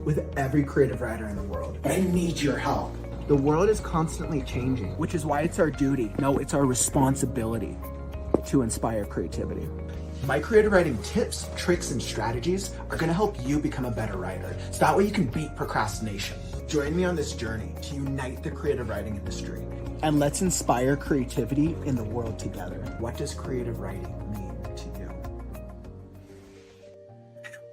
with every creative writer in the world. But I need your help. The world is constantly changing, which is why it's our duty. No, it's our responsibility to inspire creativity. My creative writing tips, tricks, and strategies are going to help you become a better writer, so that way you can beat procrastination. Join me on this journey to unite the creative writing industry. And let's inspire creativity in the world together. What does creative writing mean to you?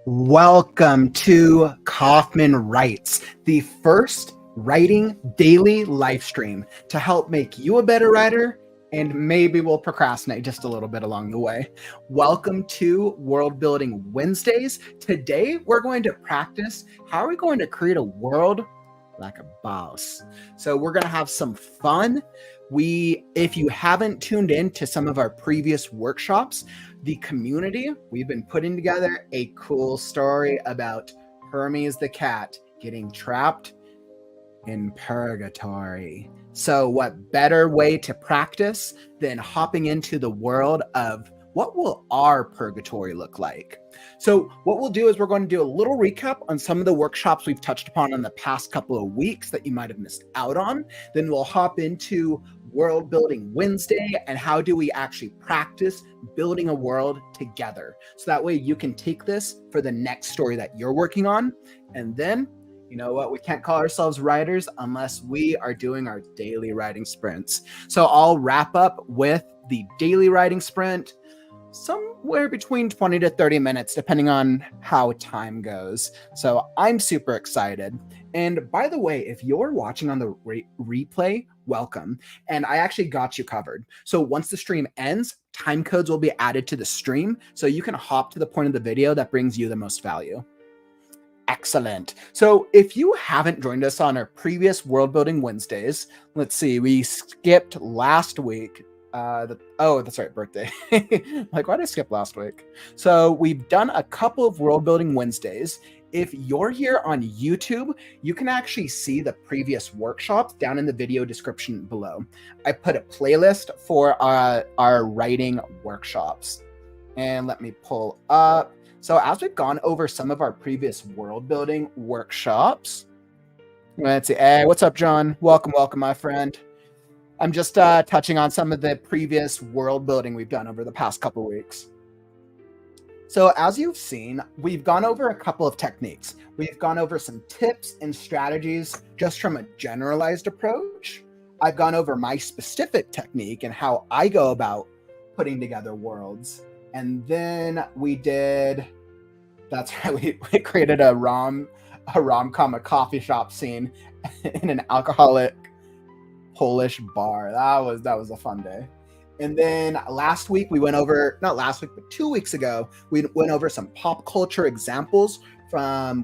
Welcome to Kauffman Writes, the first writing daily live stream to help make you a better writer, and maybe we'll procrastinate just a little bit along the way. Welcome to World Building Wednesdays. Today, we're going to practice how are we going to create a world like a boss. So we're going to have some fun. If you haven't tuned in to some of our previous workshops, the community, we've been putting together a cool story about Hermes the Cat getting trapped in purgatory. So what better way to practice than hopping into the world of what will our purgatory look like? So what we'll do is we're going to do a little recap on some of the workshops we've touched upon in the past couple of weeks that you might have missed out on. Then we'll hop into World Building Wednesday and how do we actually practice building a world together. So that way you can take this for the next story that you're working on. And then, you know what, we can't call ourselves writers unless we are doing our daily writing sprints. So I'll wrap up with the daily writing sprint somewhere between 20 to 30 minutes, depending on how time goes. So I'm super excited. And by the way, if you're watching on the replay, welcome. And I actually got you covered. So once the stream ends, time codes will be added to the stream. So you can hop to the point of the video that brings you the most value. Excellent. So if you haven't joined us on our previous World Building Wednesdays, let's see, we skipped last week. That's right, birthday. Like, why did I skip last week? So we've done a couple of World Building Wednesdays. If you're here on YouTube, you can actually see the previous workshops down in the video description below. I put a playlist for our writing workshops. And let me pull up. So as we've gone over some of our previous world building workshops, let's see. Hey, what's up, John? Welcome, my friend. I'm just touching on some of the previous world building we've done over the past couple weeks. So as you've seen, we've gone over a couple of techniques. We've gone over some tips and strategies just from a generalized approach. I've gone over my specific technique and how I go about putting together worlds. And then we created a rom-com, a coffee shop scene in an alcoholic Polish bar. That was a fun day. And then last week we went over, not last week, but 2 weeks ago, we went over some pop culture examples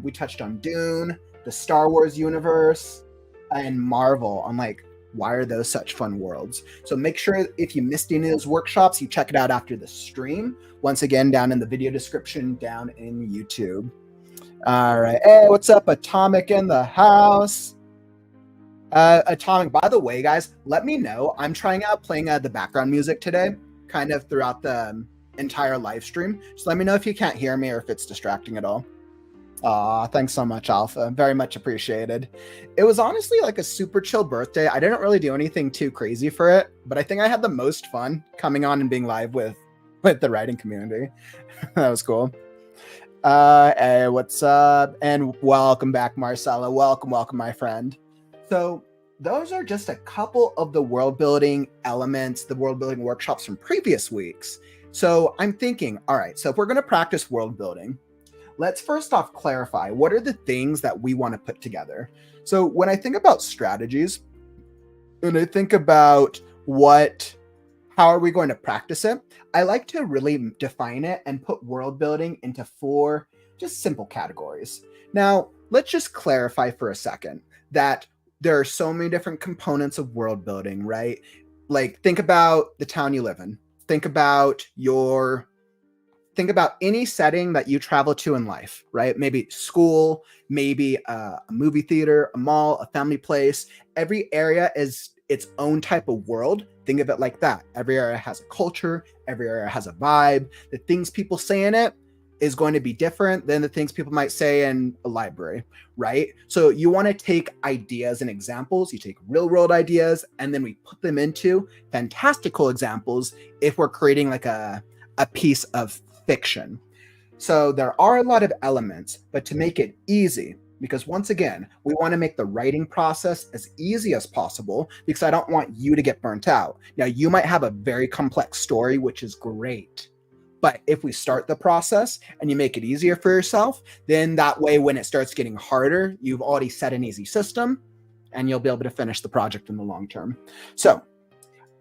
we touched on Dune, the Star Wars universe, and Marvel on like, why are those such fun worlds? So make sure if you missed any of those workshops, you check it out after the stream. Once again, down in the video description, down in YouTube. All right. Hey, what's up? Atomic in the house. Atomic, by the way, guys, let me know. I'm trying out playing the background music today, kind of throughout the entire live stream. Just let me know if you can't hear me or if it's distracting at all. Aw, thanks so much, Alpha. Very much appreciated. It was honestly like a super chill birthday. I didn't really do anything too crazy for it, but I think I had the most fun coming on and being live with the writing community. That was cool. Hey, what's up? And welcome back, Marcella. Welcome, my friend. So those are just a couple of the world building elements, the world building workshops from previous weeks. So I'm thinking, all right, so if we're going to practice world building, let's first off clarify what are the things that we want to put together. So when I think about strategies, and I think about how are we going to practice it, I like to really define it and put world building into 4 just simple categories. Now, let's just clarify for a second that there are so many different components of world building, right? Like, think about the town you live in. Think about any setting that you travel to in life, right? Maybe school, maybe a movie theater, a mall, a family place. Every area is its own type of world. Think of it like that. Every area has a culture. Every area has a vibe. The things people say in it is going to be different than the things people might say in a library, right? So you want to take ideas and examples, you take real world ideas, and then we put them into fantastical examples if we're creating like a piece of fiction. So there are a lot of elements, but to make it easy, because once again, we want to make the writing process as easy as possible because I don't want you to get burnt out. Now, you might have a very complex story, which is great. But if we start the process and you make it easier for yourself, then that way, when it starts getting harder, you've already set an easy system and you'll be able to finish the project in the long term. So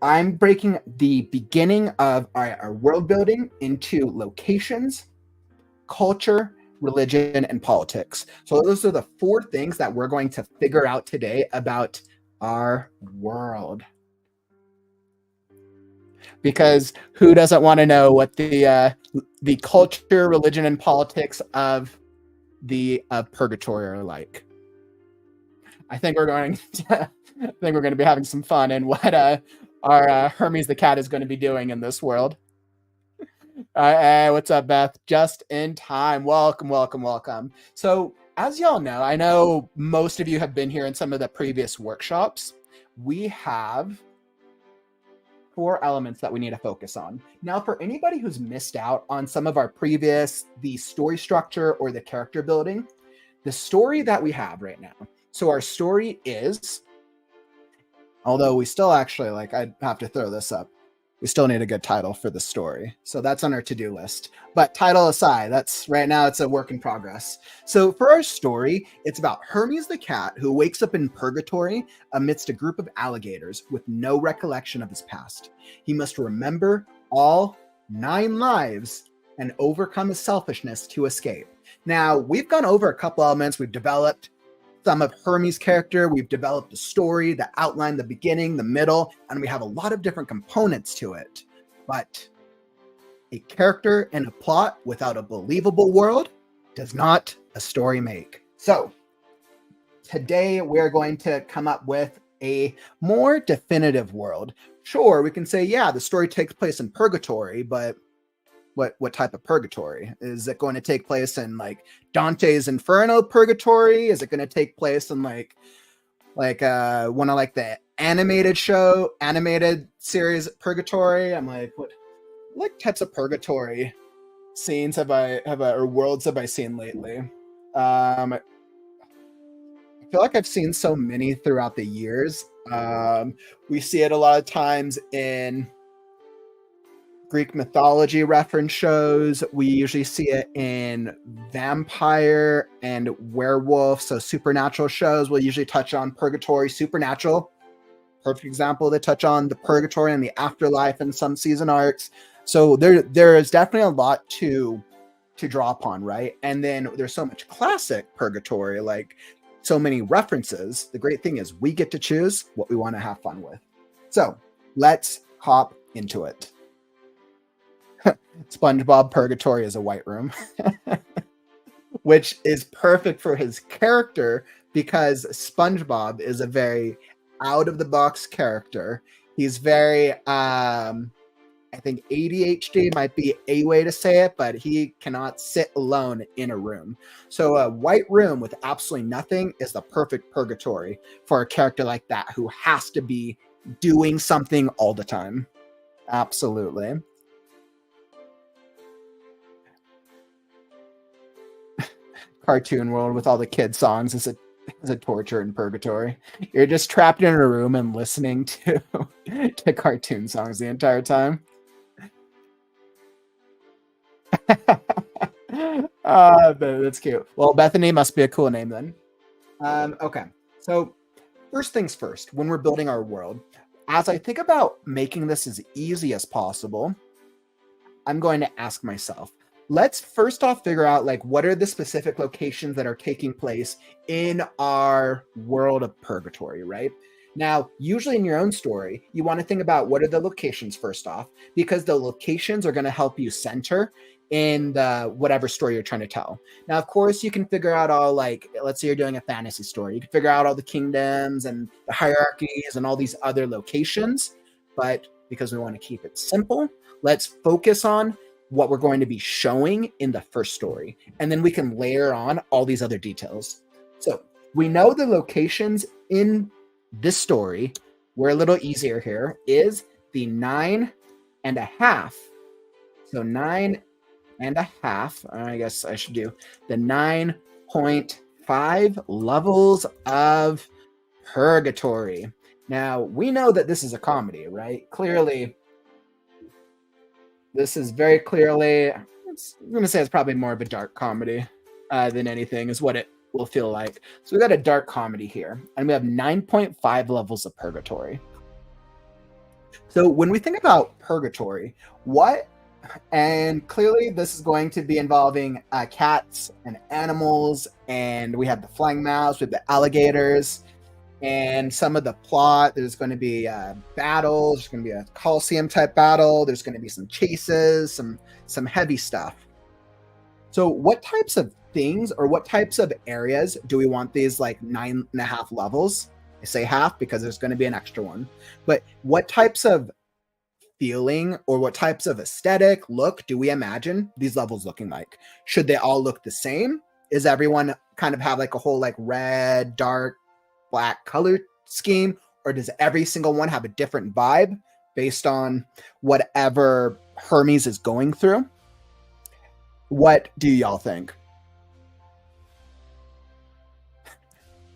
I'm breaking the beginning of our world building into locations, culture, religion, and politics. So those are the 4 things that we're going to figure out today about our world. Because who doesn't want to know what the culture, religion, and politics of purgatory are like? I think we're going to be having some fun in what our Hermes the Cat is going to be doing in this world. Hey, what's up, Beth? Just in time. Welcome. So, as y'all know, I know most of you have been here in some of the previous workshops. We have 4 elements that we need to focus on. Now, for anybody who's missed out on some of our previous, the story structure or the character building, the story that we have right now. So our story is, although we still actually, I'd have to throw this up. We still need a good title for the story. So that's on our to-do list. But title aside, that's right now it's a work in progress. So for our story, it's about Hermes the Cat who wakes up in purgatory amidst a group of alligators with no recollection of his past. He must remember all 9 lives and overcome his selfishness to escape. Now, we've gone over a couple elements. We've developed some of Hermes' character. We've developed a story, the outline, the beginning, the middle, and we have a lot of different components to it. But a character and a plot without a believable world does not a story make. So today we're going to come up with a more definitive world. Sure, we can say, yeah, the story takes place in purgatory, but what type of purgatory? Is it going to take place in Dante's Inferno purgatory? Is it going to take place in one of the animated series purgatory? I'm like, what types of purgatory scenes or worlds have I seen lately? I feel like I've seen so many throughout the years. We see it a lot of times in Greek mythology reference shows. We usually see it in vampire and werewolf, so supernatural shows will usually touch on purgatory. Supernatural, perfect example, they touch on the purgatory and the afterlife in some season arcs. So there is definitely a lot to draw upon, right? And then there's so much classic purgatory, so many references. The great thing is we get to choose what we want to have fun with. So let's hop into it. SpongeBob purgatory is a white room, which is perfect for his character because SpongeBob is a very out of the box character. He's very, I think ADHD might be a way to say it, but he cannot sit alone in a room. So a white room with absolutely nothing is the perfect purgatory for a character like that who has to be doing something all the time. Absolutely. Cartoon world with all the kid songs is a torture in purgatory. You're just trapped in a room and listening to cartoon songs the entire time. That's cute. Well, Bethany must be a cool name then. Okay, so first things first, when we're building our world, as I think about making this as easy as possible, I'm going to ask myself, let's first off figure out what are the specific locations that are taking place in our world of purgatory, right? Now, usually in your own story, you want to think about what are the locations first off, because the locations are going to help you center in the whatever story you're trying to tell. Now, of course, you can figure out all let's say you're doing a fantasy story. You can figure out all the kingdoms and the hierarchies and all these other locations, but because we want to keep it simple, let's focus on what we're going to be showing in the first story. And then we can layer on all these other details. So we know the locations in this story, we're a little easier here, is the 9.5. So 9.5, I guess I should do the 9.5 levels of purgatory. Now, we know that this is a comedy, right? Clearly, this is very clearly, I'm going to say it's probably more of a dark comedy than anything, is what it will feel like. So we got a dark comedy here, and we have 9.5 levels of purgatory. So when we think about purgatory, and clearly this is going to be involving cats and animals, and we have the flying mouse, we have the alligators, and some of the plot, there's going to be battles, there's going to be a Colosseum type battle, there's going to be some chases, some heavy stuff. So what types of things or what types of areas do we want these like 9.5 levels? I say half because there's going to be an extra one. But what types of feeling or what types of aesthetic look do we imagine these levels looking like? Should they all look the same? Is everyone kind of have like a whole like red, dark, black color scheme? Or does every single one have a different vibe based on whatever Hermes is going through? What do y'all think?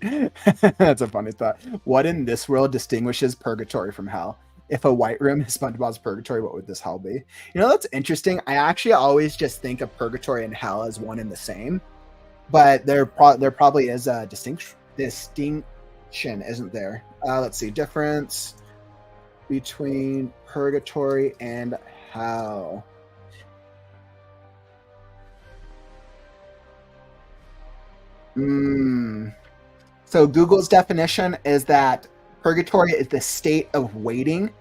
That's a funny thought. What in this world distinguishes purgatory from hell? If a white room is SpongeBob's purgatory, what would this hell be? You know, that's interesting. I actually always just think of purgatory and hell as one and the same, but there probably is a distinction, isn't there? Let's see, difference between purgatory and hell. So Google's definition is that purgatory is the state of waiting,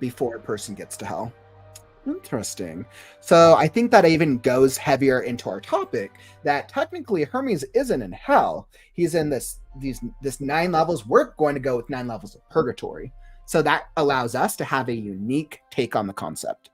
before a person gets to hell. Interesting. So I think that even goes heavier into our topic that technically Hermes isn't in hell. He's in this 9 levels. We're going to go with 9 levels of purgatory. So that allows us to have a unique take on the concept.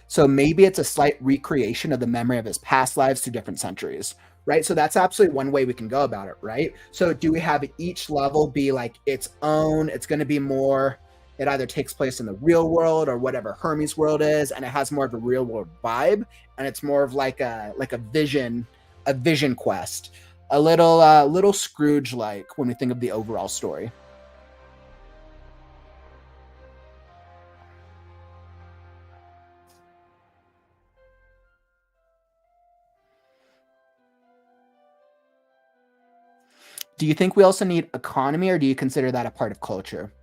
So maybe it's a slight recreation of the memory of his past lives through different centuries, right? So that's absolutely one way we can go about it, right? So do we have each level be like its own? It's going to be more, it either takes place in the real world or whatever Hermes world is, and it has more of a real world vibe, and it's more of like a vision quest, a little Scrooge like when we think of the overall story. Do you think we also need economy, or do you consider that a part of culture?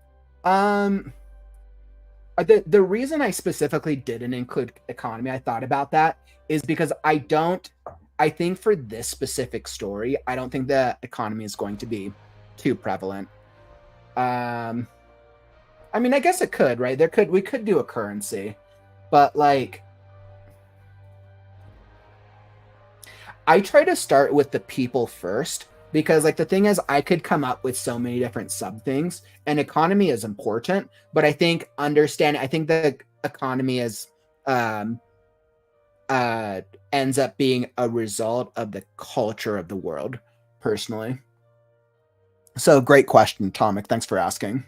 The reason I specifically didn't include economy, I thought about that, is because I think for this specific story, I don't think the economy is going to be too prevalent. I mean, I guess it could, right? We could do a currency, but like, I try to start with the people first. Because like the thing is, I could come up with so many different sub things, and economy is important. But I think the economy is ends up being a result of the culture of the world, personally. So great question, Tomic. Thanks for asking.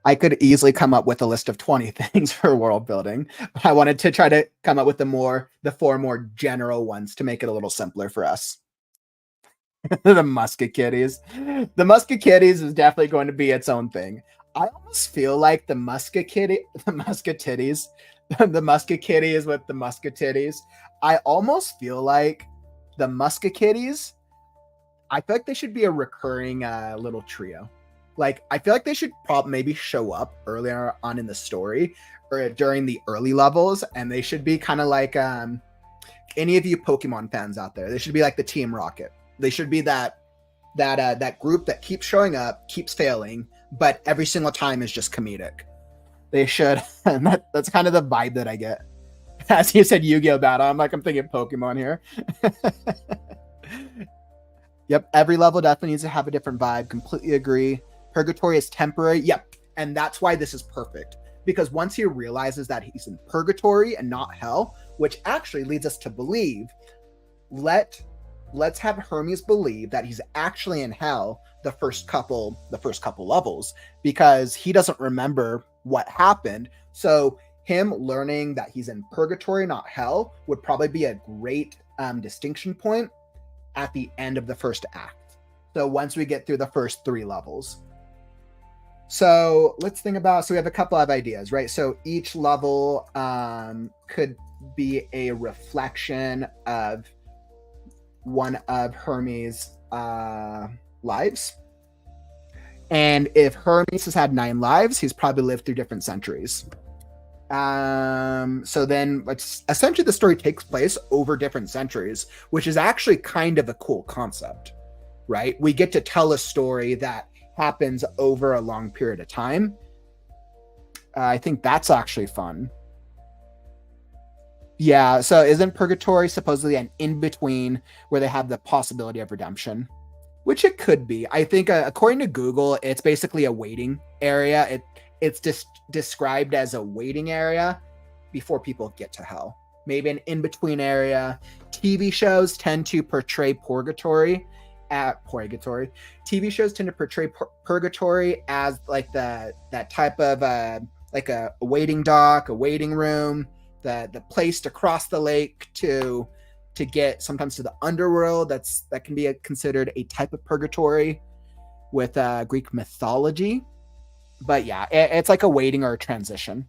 I could easily come up with a list of 20 things for world building, but I wanted to try to come up with the 4 more general ones to make it a little simpler for us. The Musket Kitties. The Musket Kitties is definitely going to be its own thing. I almost feel like the Musket Kitties with the Musket Titties. I almost feel like the Musket Kitties, I feel like they should be a recurring little trio. Like, I feel like they should maybe show up earlier on in the story or during the early levels, and they should be kind of like any of you Pokemon fans out there. They should be like the Team Rocket. They should be that group that keeps showing up, keeps failing, but every single time is just comedic. They should. And that's kind of the vibe that I get. As you said, Yu-Gi-Oh! Battle. I'm thinking Pokemon here. Yep, every level definitely needs to have a different vibe. Completely agree. Purgatory is temporary. Yep. And that's why this is perfect. Because once he realizes that he's in purgatory and not hell, which actually leads us to believe, let's have Hermes believe that he's actually in hell the first couple levels, because he doesn't remember what happened. So him learning that he's in purgatory, not hell, would probably be a great distinction point at the end of the first act. So once we get through the first 3 levels. So let's think about, so we have a couple of ideas, right? So each level could be a reflection of one of Hermes' lives. And if Hermes has had 9 lives, he's probably lived through different centuries. So then essentially the story takes place over different centuries, which is actually kind of a cool concept, right? We get to tell a story that happens over a long period of time. I think that's actually fun. Yeah, so isn't purgatory supposedly an in-between where they have the possibility of redemption? Which it could be. I think according to Google, it's basically a waiting area. It's just described as a waiting area before people get to hell. Maybe an in-between area. TV shows tend to portray purgatory. TV shows tend to portray purgatory as like that type of like a waiting dock, a waiting room, the place to cross the lake to get sometimes to the underworld. That can be considered a type of purgatory with Greek mythology. But yeah, it's like a waiting or a transition.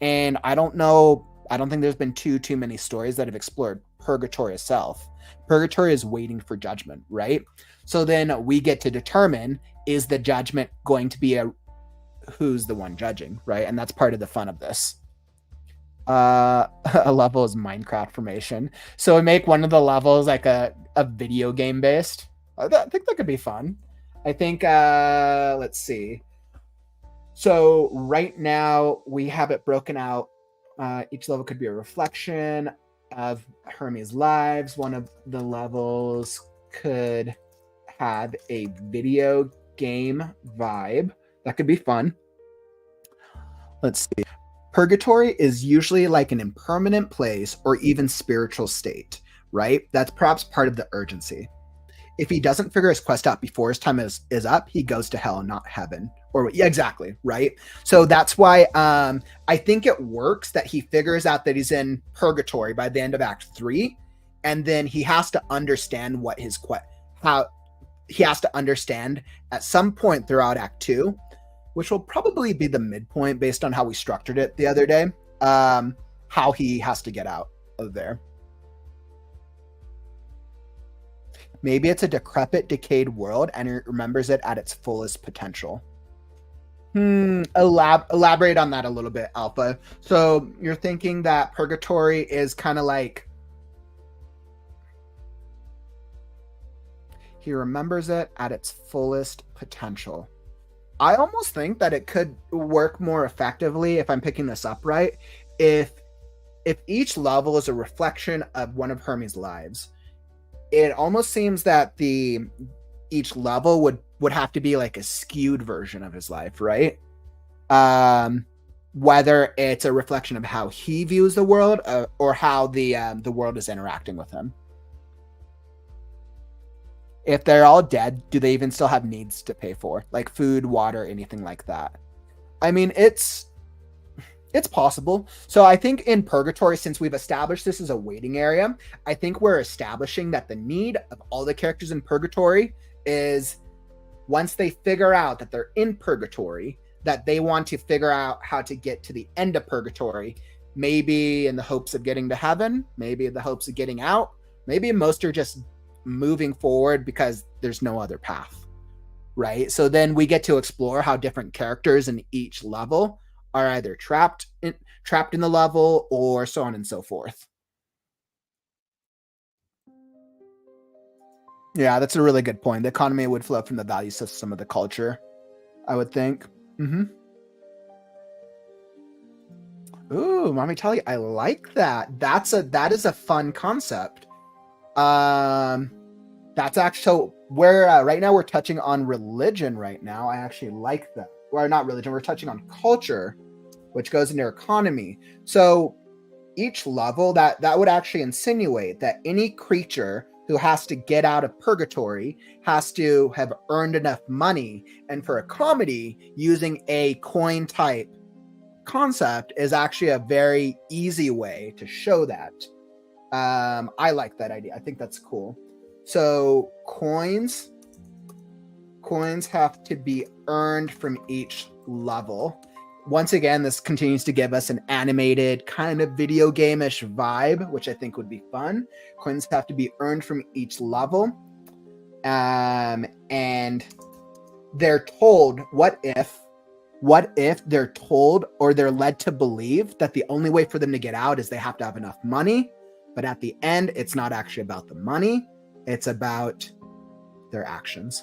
And I don't think there's been too many stories that have explored purgatory itself. Purgatory is waiting for judgment, right? So then we get to determine, is the judgment going to be who's the one judging, right? And that's part of the fun of this. A level is Minecraft formation. So we make one of the levels like a video game based. I think that could be fun. I think, let's see. So right now we have it broken out. Each level could be a reflection of Hermes' lives. One of the levels could have a video game vibe. That could be fun. Let's see. Purgatory is usually like an impermanent place or even spiritual state, right? That's perhaps part of the urgency. If he doesn't figure his quest out before his time is up, he goes to hell, not heaven. Or yeah, exactly, right? So that's why I think it works that he figures out that he's in purgatory by the end of Act 3, and then he has to understand what how he has to understand at some point throughout Act 2, which will probably be the midpoint based on how we structured it the other day, how he has to get out of there. Maybe it's a decrepit, decayed world and he remembers it at its fullest potential. Elaborate on that a little bit, Alpha. So you're thinking that purgatory is kind of like he remembers it at its fullest potential. I almost think that it could work more effectively, if I'm picking this up right, if each level is a reflection of one of Hermes' lives. It almost seems that each level would have to be like a skewed version of his life, right? Whether it's a reflection of how he views the world or how the world is interacting with him. If they're all dead, do they even still have needs to pay for, like food, water, anything like that? I mean, it's possible. So I think in purgatory, since we've established this as a waiting area, I think we're establishing that the need of all the characters in purgatory is once they figure out that they're in purgatory, that they want to figure out how to get to the end of purgatory, maybe in the hopes of getting to heaven, maybe in the hopes of getting out, maybe most are just moving forward because there's no other path, right? So then we get to explore how different characters in each level are either trapped in the level or so on and so forth. Yeah, that's a really good point. The economy would flow from the value system of the culture, I would think. Ooh, Mommy Telly, I like that. That is a fun concept. That's actually, so we're right now we're touching on religion right now. I actually like that. well, not religion, we're touching on culture, which goes into economy. So each level, that would actually insinuate that any creature who has to get out of purgatory has to have earned enough money. And for a comedy, using a coin type concept is actually a very easy way to show that. I like that idea. I think that's cool. So coins have to be earned from each level. Once again, this continues to give us an animated kind of video game-ish vibe, which I think would be fun. Coins have to be earned from each level. And they're told, what if they're told or they're led to believe that the only way for them to get out is they have to have enough money. But at the end, it's not actually about the money. It's about their actions.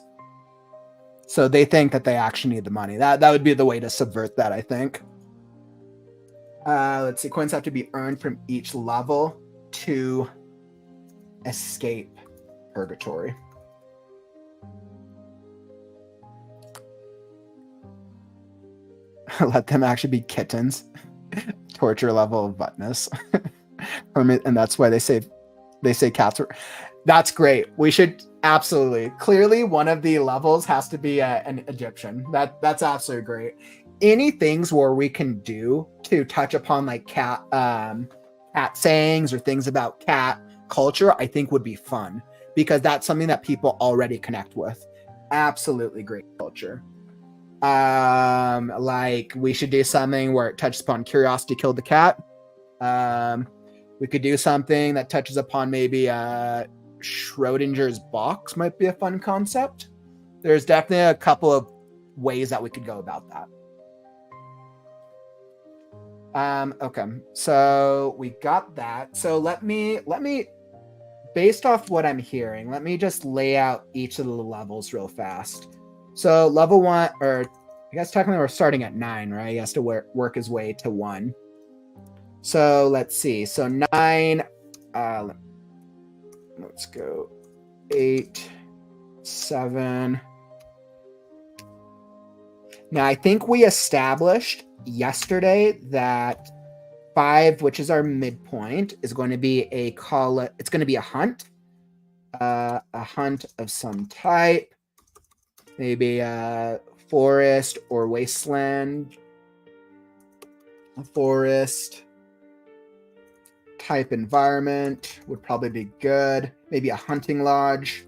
So they think that they actually need the money. That would be the way to subvert that, I think. Let's see. Coins have to be earned from each level to escape purgatory. Let them actually be kittens. Torture level of buttness. And that's why they say cats are... That's great. We should absolutely. Clearly, one of the levels has to be an Egyptian. That's absolutely great. Any things where we can do to touch upon like cat sayings or things about cat culture, I think would be fun because that's something that people already connect with. Absolutely great culture. Like we should do something where it touches upon curiosity killed the cat. We could do something that touches upon maybe Schrodinger's box might be a fun concept. There's definitely a couple of ways that we could go about that. Okay, so we got that. So let me, based off what I'm hearing, let me just lay out each of the levels real fast. So level 1, or I guess technically we're starting at 9, right? He has to work his way to 1. So let's see. So 9, let's go 8, 7. Now, I think we established yesterday that 5, which is our midpoint, is going to be it's going to be a hunt of some type, maybe a forest or wasteland, a forest type environment would probably be good. Maybe a hunting lodge.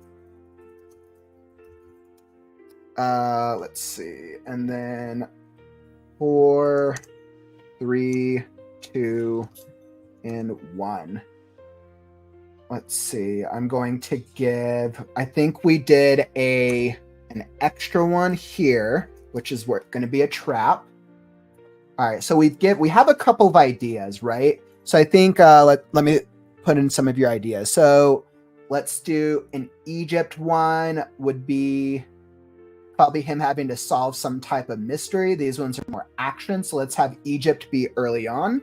Let's see. And then 4, 3, 2, and 1. Let's see. I'm going to give, I think we did an extra one here, which is going to be a trap. All right. So we have a couple of ideas, right? So I think let me put in some of your ideas. So let's do an Egypt one would be probably him having to solve some type of mystery. These ones are more action. So let's have Egypt be early on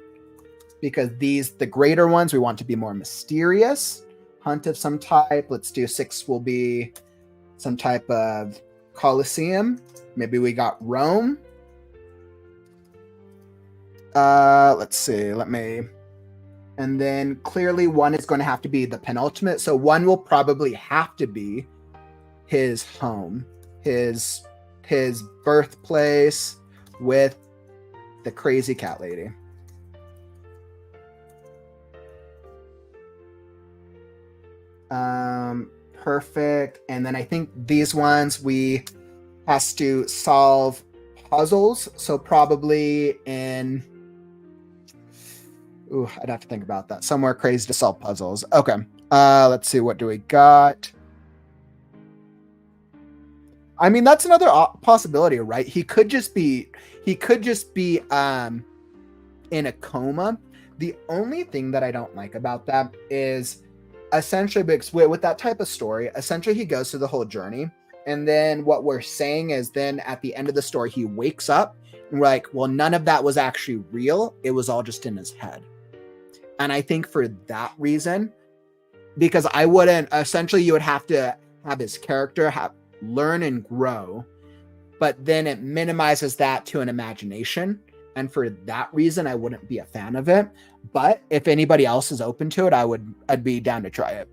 because the greater ones, we want to be more mysterious. Hunt of some type. Let's do 6 will be some type of Colosseum. Maybe we got Rome. Let's see. And then clearly 1 is going to have to be the penultimate. So 1 will probably have to be his home, his birthplace with the crazy cat lady. Perfect. And then I think these ones we has to solve puzzles. So probably in I'd have to think about that. Somewhere crazy to solve puzzles. Okay. Let's see. What do we got? I mean, that's another possibility, right? He could just be in a coma. The only thing that I don't like about that is essentially with that type of story, essentially he goes through the whole journey. And then what we're saying is then at the end of the story, he wakes up and we're like, well, none of that was actually real. It was all just in his head. And I think for that reason, because you would have to have his character learn and grow but then it minimizes that to an imagination. And for that reason, I wouldn't be a fan of it. But if anybody else is open to it, I'd be down to try it.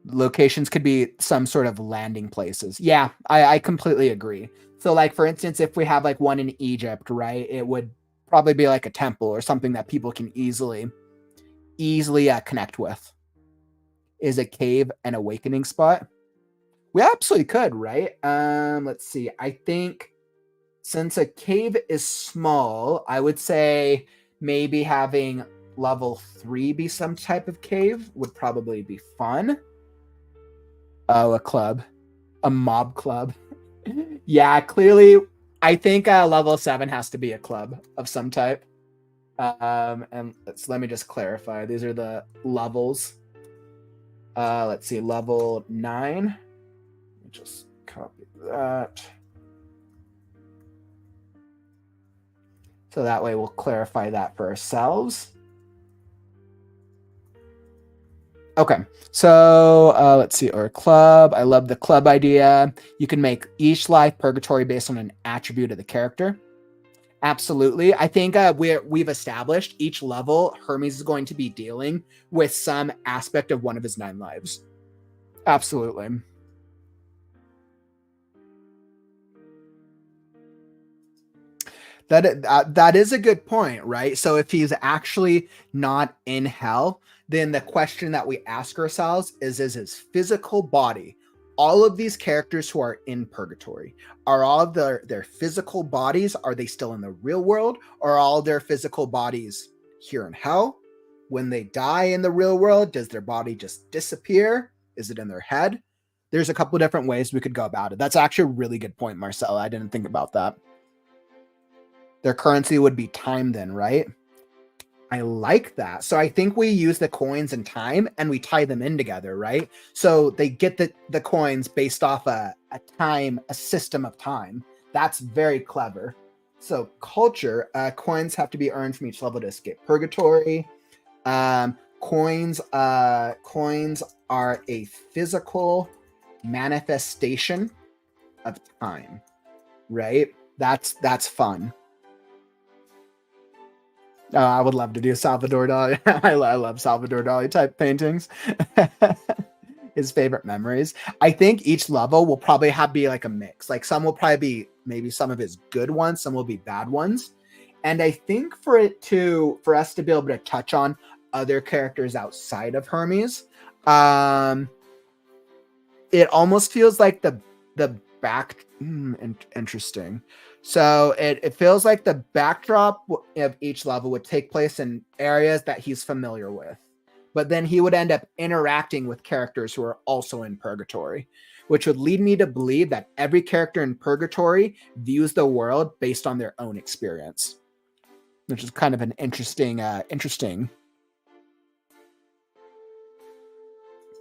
Locations could be some sort of landing places. Yeah, I completely agree. So like, for instance, if we have like one in Egypt, right, it would probably be like a temple or something that people can easily connect with. Is a cave an awakening spot? We absolutely could, right? Let's see. I think since a cave is small, I would say maybe having level 3 be some type of cave would probably be fun. Oh, a club. A mob club. Yeah, clearly, I think level 7 has to be a club of some type. And let me just clarify. These are the levels. Let's see, level 9. Let me just copy that. So that way we'll clarify that for ourselves. Okay, so let's see, or club. I love the club idea. You can make each life purgatory based on an attribute of the character. Absolutely. I think we've established each level, Hermes is going to be dealing with some aspect of one of his 9 lives. Absolutely. That is a good point, right? So if he's actually not in hell, then the question that we ask ourselves is his physical body, all of these characters who are in purgatory, are all of their physical bodies, are they still in the real world, or are all their physical bodies here in hell? When they die in the real world, does their body just disappear? Is it in their head? There's a couple different ways we could go about it. That's actually a really good point, Marcella. I didn't think about that. Their currency would be time then, right? I like that. So I think we use the coins and time and we tie them in together, right? So they get the coins based off a system of time. That's very clever. So culture, coins have to be earned from each level to escape purgatory. Coins are a physical manifestation of time, right? That's fun. I would love to do Salvador Dali. I love Salvador Dali type paintings. His favorite memories. I think each level will probably be like a mix. Like some will probably be maybe some of his good ones, some will be bad ones. And I think for us to be able to touch on other characters outside of Hermes, it almost feels like the back. Interesting. So it feels like the backdrop of each level would take place in areas that he's familiar with, but then he would end up interacting with characters who are also in purgatory, which would lead me to believe that every character in purgatory views the world based on their own experience, which is kind of an interesting.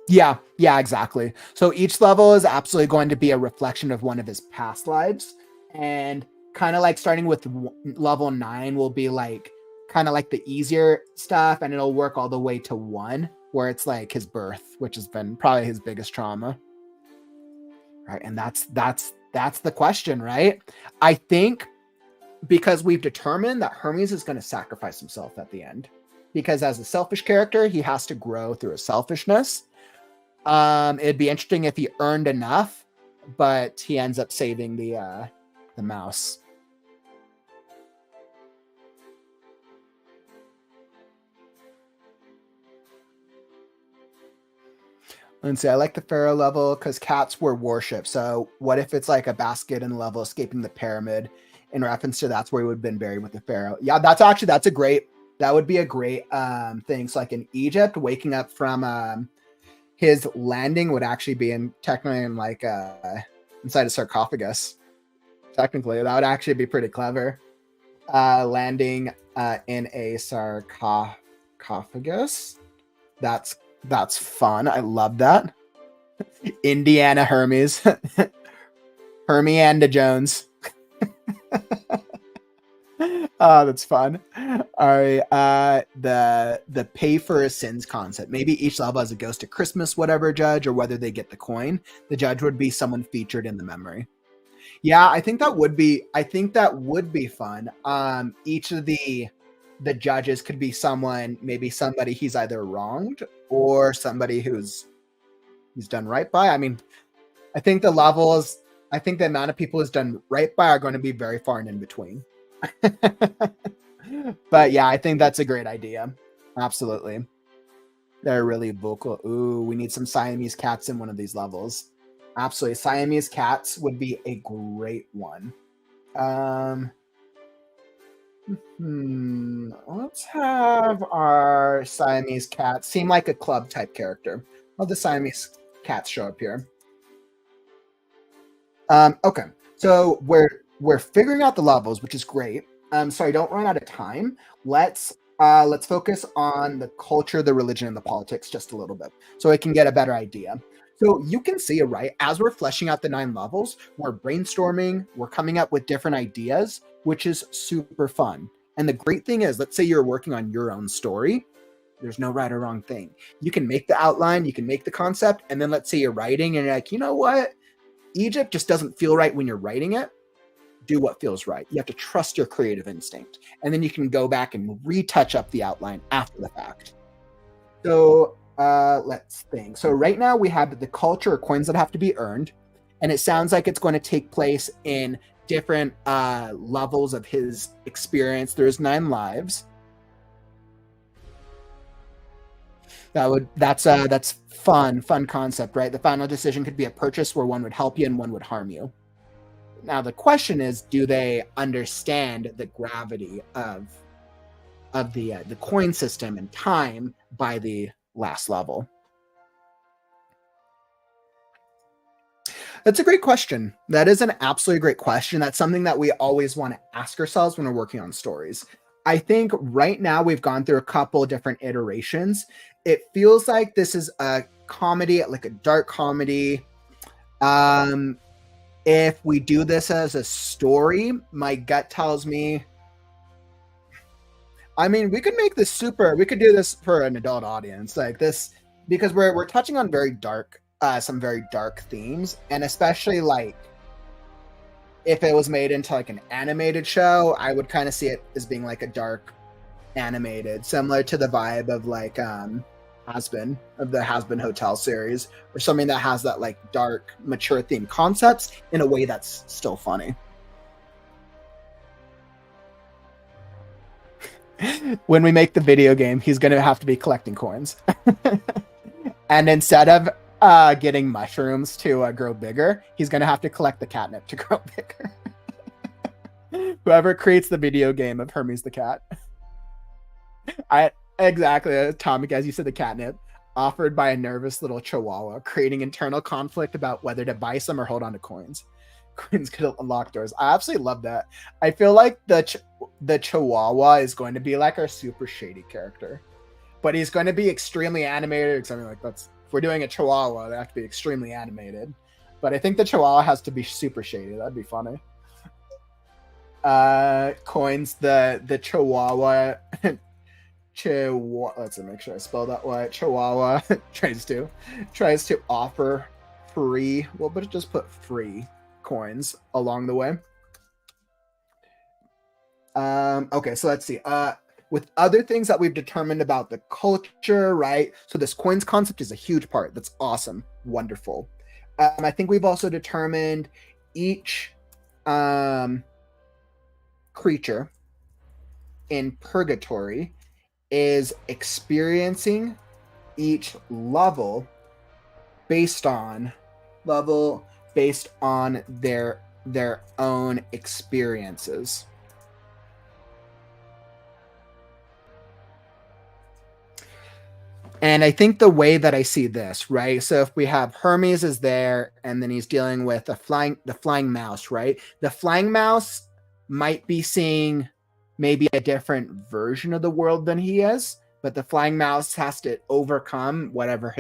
Yeah, exactly. So each level is absolutely going to be a reflection of one of his past lives. And kind of like starting with level 9 will be like kind of like the easier stuff, and it'll work all the way to 1 where it's like his birth, which has been probably his biggest trauma. Right. And that's the question, right? I think because we've determined that Hermes is going to sacrifice himself at the end, because as a selfish character, he has to grow through his selfishness. It'd be interesting if he earned enough, but he ends up saving the mouse. Let's see. I like the pharaoh level because cats were worshipped. So what if it's like a basket in the level escaping the pyramid in reference to that's where he would have been buried with the pharaoh? Yeah, that would be a great thing. So like in Egypt, waking up from his landing would actually be technically in like inside a sarcophagus. Technically, that would actually be pretty clever. Landing in a sarcophagus. That's fun. I love that. Indiana Hermes. Hermianda Jones. Oh, that's fun. All right. The pay for a sins concept. Maybe each level has a ghost of Christmas, whatever judge, or whether they get the coin. The judge would be someone featured in the memory. Yeah, I think that would be. I think that would be fun. Each of the judges could be someone, maybe somebody he's either wronged or somebody he's done right by. I mean, I think the levels. I think the amount of people he's done right by are going to be very far and in between. But yeah, I think that's a great idea. Absolutely. They're really vocal. Ooh, we need some Siamese cats in one of these levels. Absolutely. Siamese cats would be a great one. Let's have our Siamese cat seem like a club type character. Let the Siamese cats show up here. Okay, so we're figuring out the levels, which is great. So I don't run out of time. Let's focus on the culture, the religion, and the politics just a little bit, so I can get a better idea. So you can see it, right? As we're fleshing out the 9 levels, we're brainstorming, we're coming up with different ideas, which is super fun. And the great thing is, let's say you're working on your own story. There's no right or wrong thing. You can make the outline, you can make the concept, and then let's say you're writing and you're like, you know what? Egypt just doesn't feel right when you're writing it. Do what feels right. You have to trust your creative instinct. And then you can go back and retouch up the outline after the fact. So let's think. So right now we have the culture or coins that have to be earned. And it sounds like it's going to take place in different levels of his experience. There's 9 lives. That's fun concept, right? The final decision could be a purchase where one would help you and one would harm you. Now the question is, do they understand the gravity of the coin system and time by the last level? That's a great question. That is an absolutely great question. That's something that we always want to ask ourselves when we're working on stories. I think right now we've gone through a couple different iterations. It feels like this is a comedy, like a dark comedy. If we do this as a story, my gut tells me, I mean, we could make this we could do this for an adult audience like this, because we're touching on very dark, some very dark themes, and especially like if it was made into like an animated show, I would kind of see it as being like a dark animated, similar to the vibe of like Has-Been, of the Has-Been Hotel series, or something that has that like dark, mature theme concepts in a way that's still funny. When we make the video game, he's going to have to be collecting coins. And instead of getting mushrooms to grow bigger, he's going to have to collect the catnip to grow bigger. Whoever creates the video game of Hermes the Cat. Exactly, Atomic, as you said, the catnip, offered by a nervous little chihuahua, creating internal conflict about whether to buy some or hold on to coins. Coins could unlock doors. I absolutely love that. I feel like the chihuahua is going to be like our super shady character, but he's going to be extremely animated. Something like that's, if we're doing a chihuahua, they have to be extremely animated. But I think the chihuahua has to be super shady. That'd be funny. Coins, the chihuahua. Let's make sure I spell that right. Chihuahua tries to offer free. Well, but just put free coins along the way. Okay, so let's see. With other things that we've determined about the culture, right? So this coins concept is a huge part. That's awesome, wonderful. I think we've also determined each creature in purgatory is experiencing each level based on their own experiences. And I think the way that I see this, right? So if we have Hermes is there, and then he's dealing with the flying mouse, right? The flying mouse might be seeing maybe a different version of the world than he is, but the flying mouse has to overcome whatever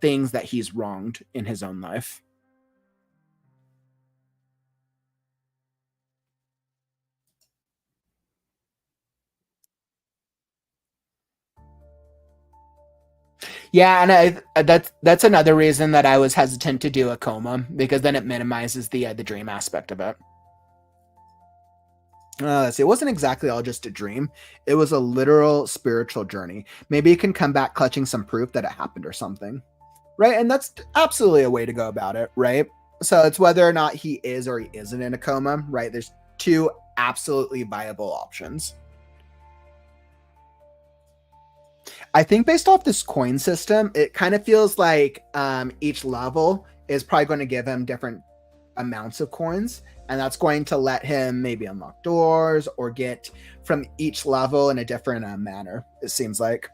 things that he's wronged in his own life. Yeah, and that's another reason that I was hesitant to do a coma, because then it minimizes the dream aspect of it. Let's see, it wasn't exactly all just a dream. It was a literal spiritual journey. Maybe it can come back clutching some proof that it happened or something, right? And that's absolutely a way to go about it, right? So it's whether or not he is or he isn't in a coma, right? There's two absolutely viable options. I think based off this coin system, it kind of feels like each level is probably going to give him different amounts of coins, and that's going to let him maybe unlock doors or get from each level in a different manner, it seems like.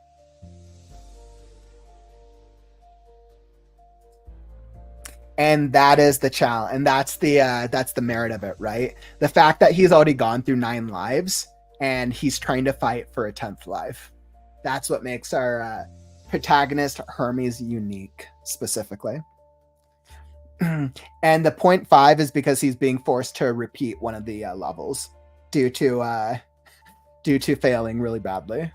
And that is the challenge, and that's the merit of it, right? The fact that he's already gone through 9 lives and he's trying to fight for a 10th life. That's what makes our protagonist Hermes unique, specifically. And the 0.5 is because he's being forced to repeat one of the levels due to failing really badly.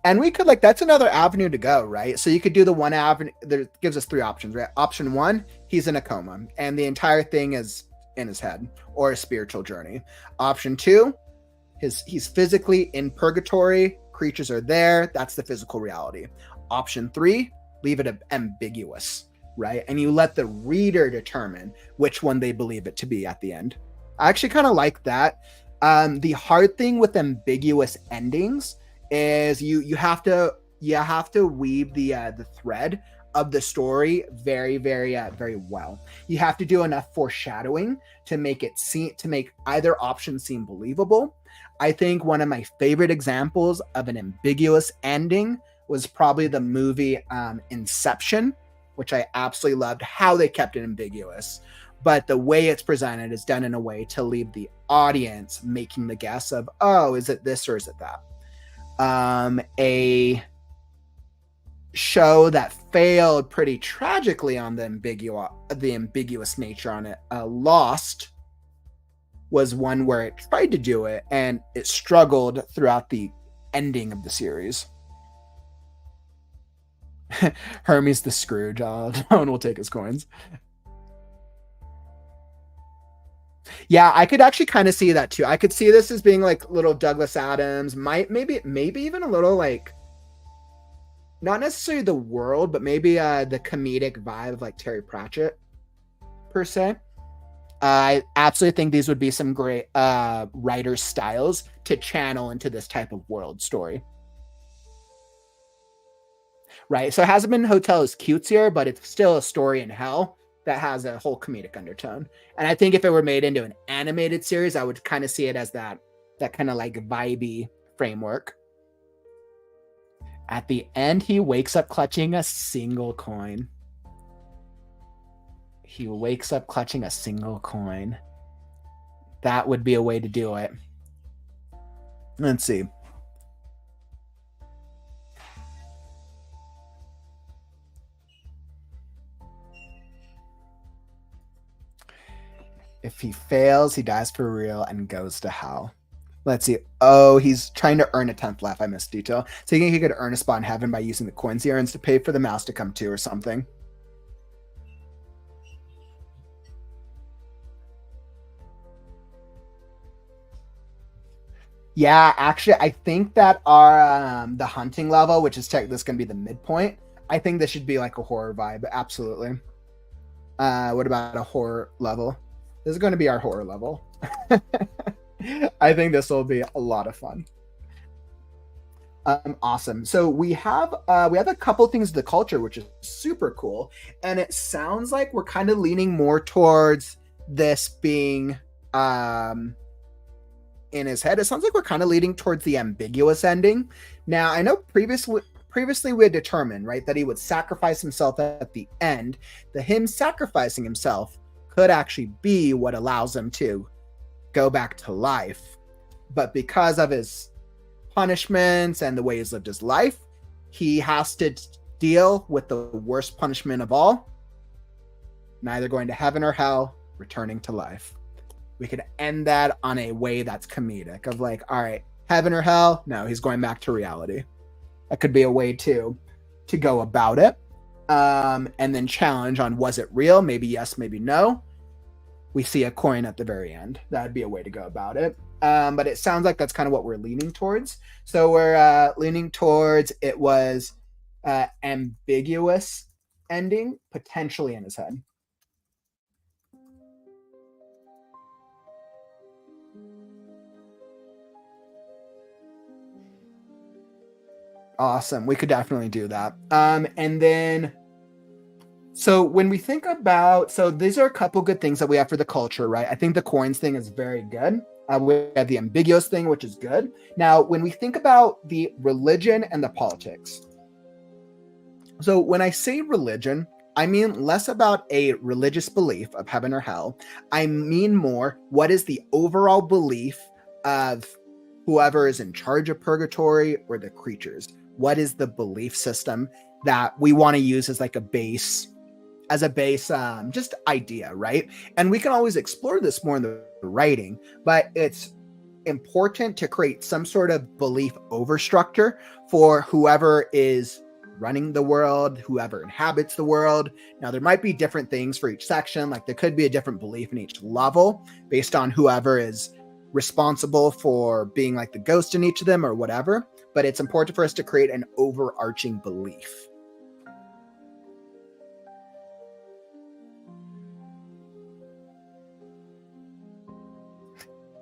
And we could, like, that's another avenue to go, right? So you could do the one avenue that gives us 3 options, right? Option 1, he's in a coma and the entire thing is in his head, or a spiritual journey. Option 2, he's physically in purgatory, creatures are there, that's the physical reality. Option 3, leave it ambiguous, right? And you let the reader determine which one they believe it to be at the end. I actually kind of like that. The hard thing with ambiguous endings is you have to weave the thread of the story very, very, very well. You have to do enough foreshadowing to make either option seem believable. I think one of my favorite examples of an ambiguous ending was probably the movie Inception, which I absolutely loved how they kept it ambiguous. But the way it's presented is done in a way to leave the audience making the guess of, oh, is it this or is it that? A show that failed pretty tragically on the ambiguous nature on it, Lost, was one where it tried to do it and it struggled throughout the ending of the series. Hermes the Scrooge. No one will take his coins. Yeah, I could actually kind of see that too. I could see this as being like little Douglas Adams, maybe even a little like, not necessarily the world, but maybe the comedic vibe of like Terry Pratchett per se. I absolutely think these would be some great writer styles to channel into this type of world story. Right, so Hazbin Hotel is cutesier, but it's still a story in hell that has a whole comedic undertone. And I think if it were made into an animated series, I would kind of see it as that kind of like vibey framework. At the end, he wakes up clutching a single coin. He wakes up clutching a single coin. That would be a way to do it. Let's see. If he fails, he dies for real and goes to hell. Let's see. Oh, he's trying to earn a 10th life. I missed detail. So you think he could earn a spot in heaven by using the coins he earns to pay for the mouse to come to or something? Yeah, actually, I think that our the hunting level, which is this going to be the midpoint, I think this should be like a horror vibe. Absolutely. What about a horror level? This is going to be our horror level. I think this will be a lot of fun. Awesome. So we have a couple things of the culture, which is super cool, and it sounds like we're kind of leaning more towards this being in his head. It sounds like we're kind of leaning towards the ambiguous ending. Now, I know previously we had determined, right, that he would sacrifice himself at the end. Him sacrificing himself could actually be what allows him to go back to life. But because of his punishments and the way he's lived his life, he has to deal with the worst punishment of all, neither going to heaven or hell, returning to life. We could end that on a way that's comedic, of like, all right, Heaven or hell? No, he's going back to reality. That could be a way to go about it. And then challenge on, was it real? Maybe yes, maybe no. We see a coin at the very end. That'd be a way to go about it. But it sounds like that's kind of what we're leaning towards. So we're leaning towards it was ambiguous ending, potentially in his head. Awesome. We could definitely do that. And then, so when we think about, so these are a couple good things that we have for the culture, right? I think the coins thing is very good. We have the ambiguous thing, which is good. Now, when we think about the religion and the politics, so when I say religion, I mean less about a religious belief of heaven or hell. I mean more, what is the overall belief of whoever is in charge of purgatory or the creatures? What is the belief system that we want to use as like a base, just idea, right? And we can always explore this more in the writing, but it's important to create some sort of belief overstructure for whoever is running the world, whoever inhabits the world. Now, there might be different things for each section. Like there could be a different belief in each level based on whoever is responsible for being like the ghost in each of them or whatever. But it's important for us to create an overarching belief.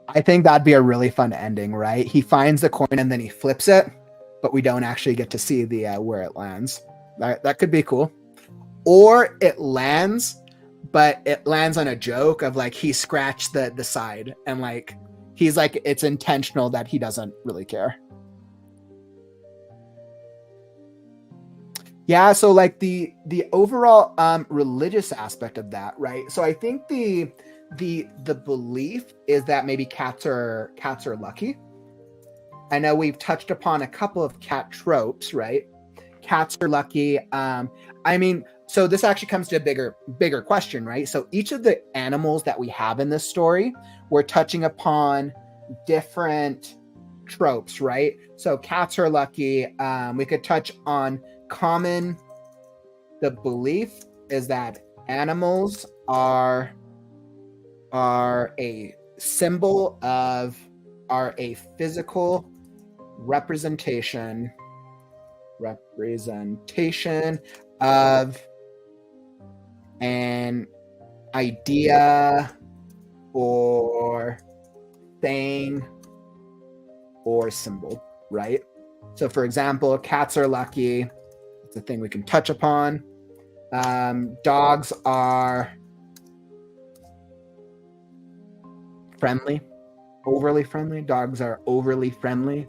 I think that'd be a really fun ending, right? He finds the coin and then he flips it, but we don't actually get to see the where it lands. That could be cool. Or it lands, but it lands on a joke of like he scratched the side and like he's like it's intentional that he doesn't really care. Yeah, so like the overall religious aspect of that, right? So I think the belief is that maybe cats are lucky. I know we've touched upon a couple of cat tropes, right? Cats are lucky. I mean, so this actually comes to a bigger question, right? So each of the animals that we have in this story, we're touching upon different tropes, right? So cats are lucky. We could touch on common. The belief is that animals are a symbol of, are a physical representation of an idea or thing or symbol, right? So for example, cats are lucky. It's a thing we can touch upon. Dogs are friendly, overly friendly. Dogs are overly friendly.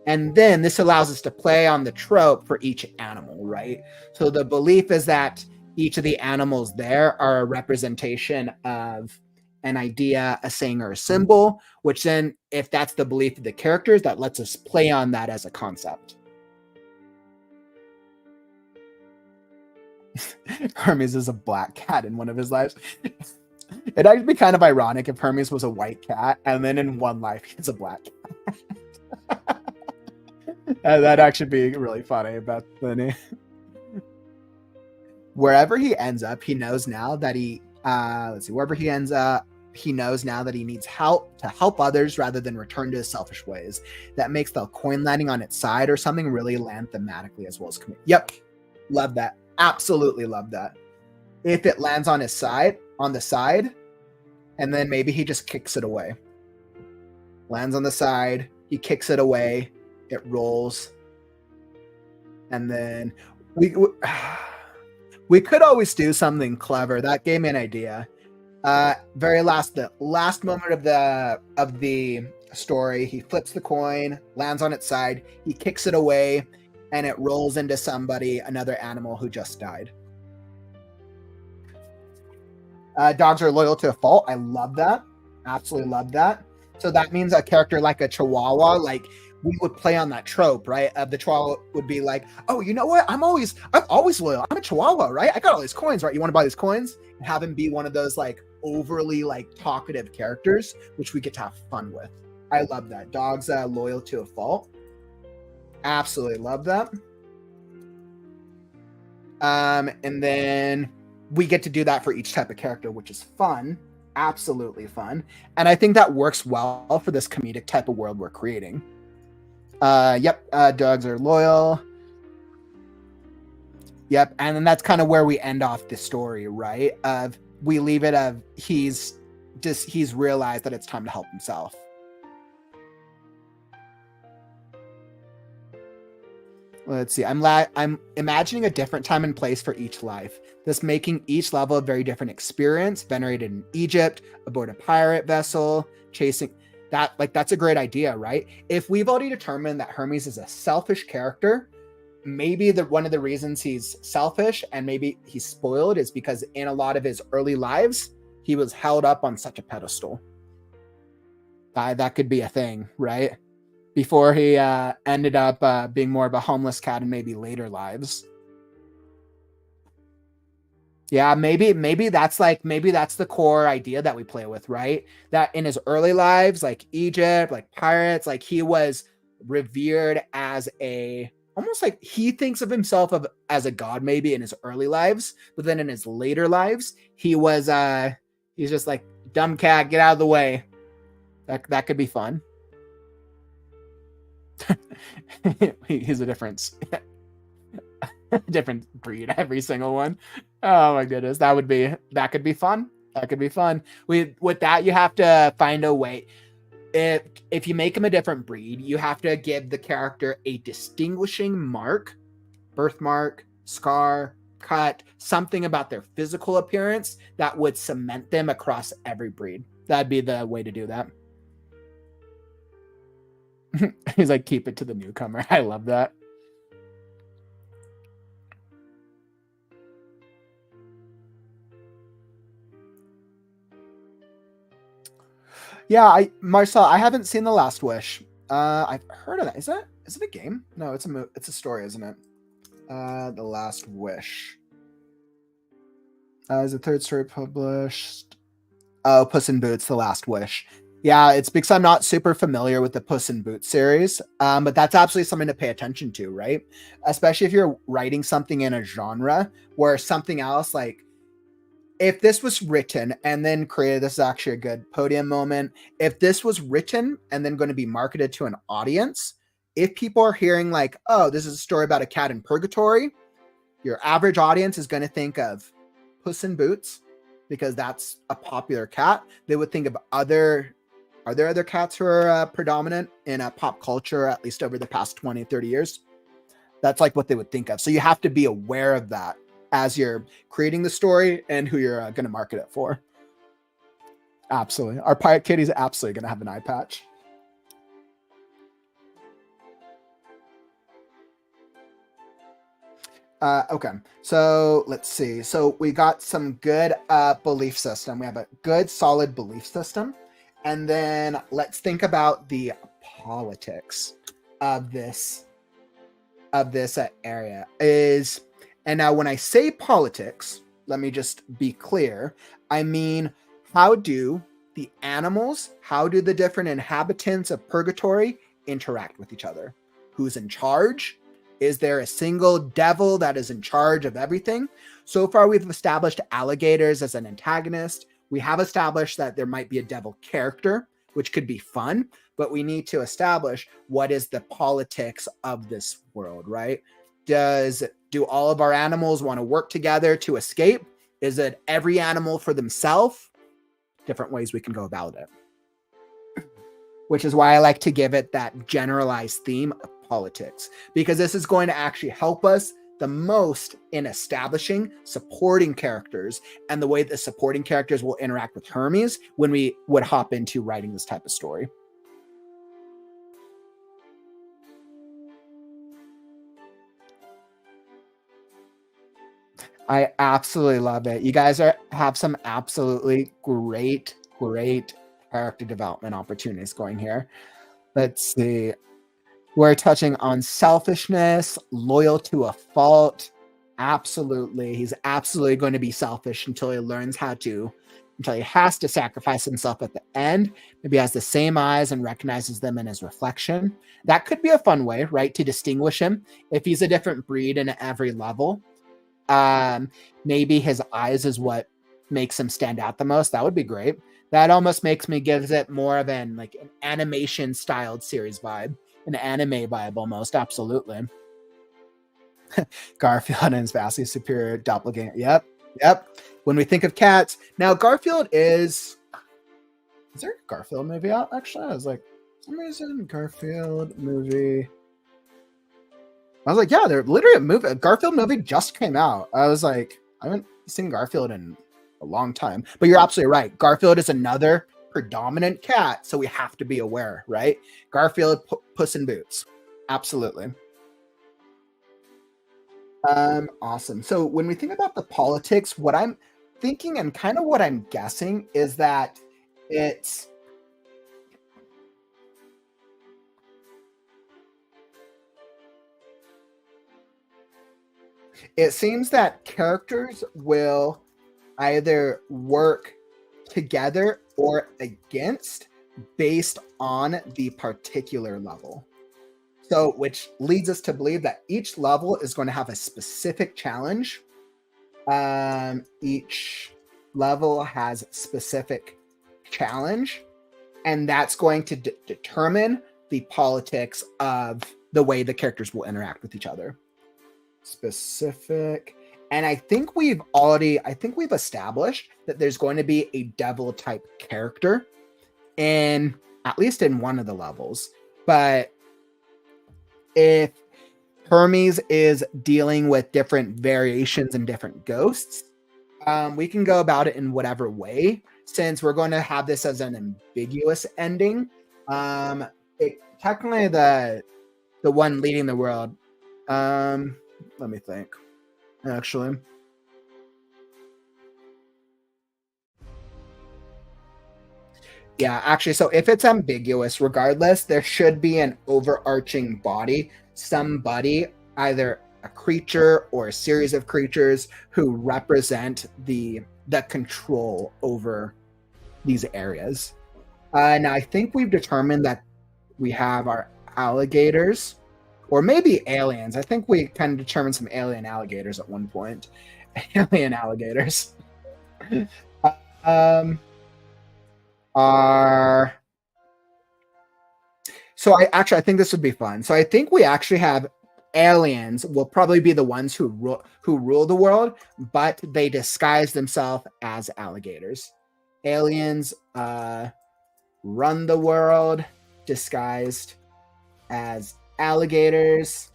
And then this allows us to play on the trope for each animal, right? So the belief is that each of the animals there are a representation of an idea, a saying, or a symbol, which then, if that's the belief of the characters, that lets us play on that as a concept. Hermes is a black cat in one of his lives. It'd actually be kind of ironic if Hermes was a white cat, and then in one life, he's a black cat. That'd actually be really funny about the name. Wherever he ends up, he knows now that wherever he ends up, he knows now that he needs help to help others rather than return to his selfish ways. That makes the coin landing on its side or something really land thematically as well as Yep. Love that. Absolutely love that. If it lands on his side, on the side, and then maybe he just kicks it away. Lands on the side, he kicks it away, it rolls, and then we could always do something clever. That gave me an idea. The last moment of the story, he flips the coin, lands on its side, he kicks it away, and it rolls into somebody, another animal who just died. Dogs are loyal to a fault. I love that. Absolutely love that. So that means a character like a Chihuahua, like we would play on that trope, right? Of the Chihuahua would be like, oh, you know what? I'm always loyal. I'm a Chihuahua, right? I got all these coins, right? You want to buy these coins? And have him be one of those like overly like talkative characters, which we get to have fun with. I love that. Dogs loyal to a fault. Absolutely love that. And then we get to do that for each type of character, which is fun. Absolutely fun. And I think that works well for this comedic type of world we're creating. Yep, dogs are loyal. Yep, and then that's kind of where we end off the story, right? We leave it of he's realized that it's time to help himself. Let's see. I'm imagining a different time and place for each life. This making each level a very different experience. Venerated in Egypt, aboard a pirate vessel, chasing that. Like, that's a great idea, right? If we've already determined that Hermes is a selfish character, maybe one of the reasons he's selfish and maybe he's spoiled is because in a lot of his early lives, he was held up on such a pedestal. That could be a thing, right? Before he ended up being more of a homeless cat in maybe later lives. Yeah, maybe that's the core idea that we play with, right? That in his early lives, like Egypt, like pirates, like he was revered as almost like he thinks of himself as a god maybe in his early lives, but then in his later lives, he's just like, dumb cat, get out of the way. That could be fun. He's a different breed, every single one. Oh my goodness, that could be fun. That could be fun. With that, you have to find a way. If you make him a different breed, you have to give the character a distinguishing mark, birthmark, scar, cut, something about their physical appearance that would cement them across every breed. That'd be the way to do that. He's like, keep it to the newcomer. I love that. Yeah, Marcel, I haven't seen The Last Wish. I've heard of that. Is it a game? No, it's a story, isn't it? The Last Wish. Is the third story published? Oh, Puss in Boots: The Last Wish. Yeah, it's because I'm not super familiar with the Puss in Boots series, but that's absolutely something to pay attention to, right? Especially if you're writing something in a genre where something else, like, if this was written and then created, this is actually a good podium moment. If this was written and then going to be marketed to an audience, if people are hearing like, oh, this is a story about a cat in purgatory, your average audience is going to think of Puss in Boots because that's a popular cat. They would think of are there other cats who are predominant in pop culture, at least over the past 20, 30 years? That's like what they would think of. So you have to be aware of that as you're creating the story and who you're going to market it for. Absolutely. Our pirate kitty's absolutely going to have an eye patch. Okay, so let's see. So we got some good belief system. We have a good, solid belief system. And then let's think about the politics of this area. And now when I say politics, let me just be clear. I mean, how do the different inhabitants of purgatory interact with each other? Who's in charge? Is there a single devil that is in charge of everything? So far, we've established alligators as an antagonist. We have established that there might be a devil character, which could be fun, but we need to establish what is the politics of this world, right? Do all of our animals want to work together to escape? Is it every animal for themselves? Different ways we can go about it. Which is why I like to give it that generalized theme of politics, because this is going to actually help us the most in establishing supporting characters and the way that supporting characters will interact with Hermes when we would hop into writing this type of story. I absolutely love it. You guys have some absolutely great character development opportunities going here. Let's see. We're touching on selfishness, loyal to a fault. Absolutely. He's absolutely going to be selfish until he learns how to until he has to sacrifice himself at the end. Maybe he has the same eyes and recognizes them in his reflection. That could be a fun way, right, to distinguish him if he's a different breed in every level. Maybe his eyes is what makes him stand out the most. That would be great. That almost gives it more of an animation styled series vibe, an anime vibe almost. Absolutely. Garfield and his vastly superior doppelganger. Yep. When we think of cats, now Garfield is there a Garfield movie out? Actually, I was like, for some reason, Garfield movie. I was like, yeah, they're literally a Garfield movie just came out. I was like, I haven't seen Garfield in a long time. But you're absolutely right. Garfield is another predominant cat, so we have to be aware, right? Garfield, Puss in Boots. Absolutely. Awesome. So when we think about the politics, what I'm thinking and kind of what I'm guessing is that it seems that characters will either work together or against based on the particular level. So, which leads us to believe that each level is going to have a specific challenge. Each level has specific challenge, and that's going to determine the politics of the way the characters will interact with each other. Specific. And I think we've established that there's going to be a devil type character in at least in one of the levels. But if Hermes is dealing with different variations and different ghosts, we can go about it in whatever way. Since we're going to have this as an ambiguous ending, technically the one leading the world. Let me think. Actually, so if it's ambiguous, regardless, there should be an overarching body, somebody, either a creature or a series of creatures who represent the control over these areas. Now, I think we've determined that we have our alligators, or maybe aliens. I think we kind of determined some alien alligators at one point. Alien alligators. So I think this would be fun. So I think we actually have aliens will probably be the ones who rule the world, but they disguise themselves as alligators. Aliens run the world disguised as alligators,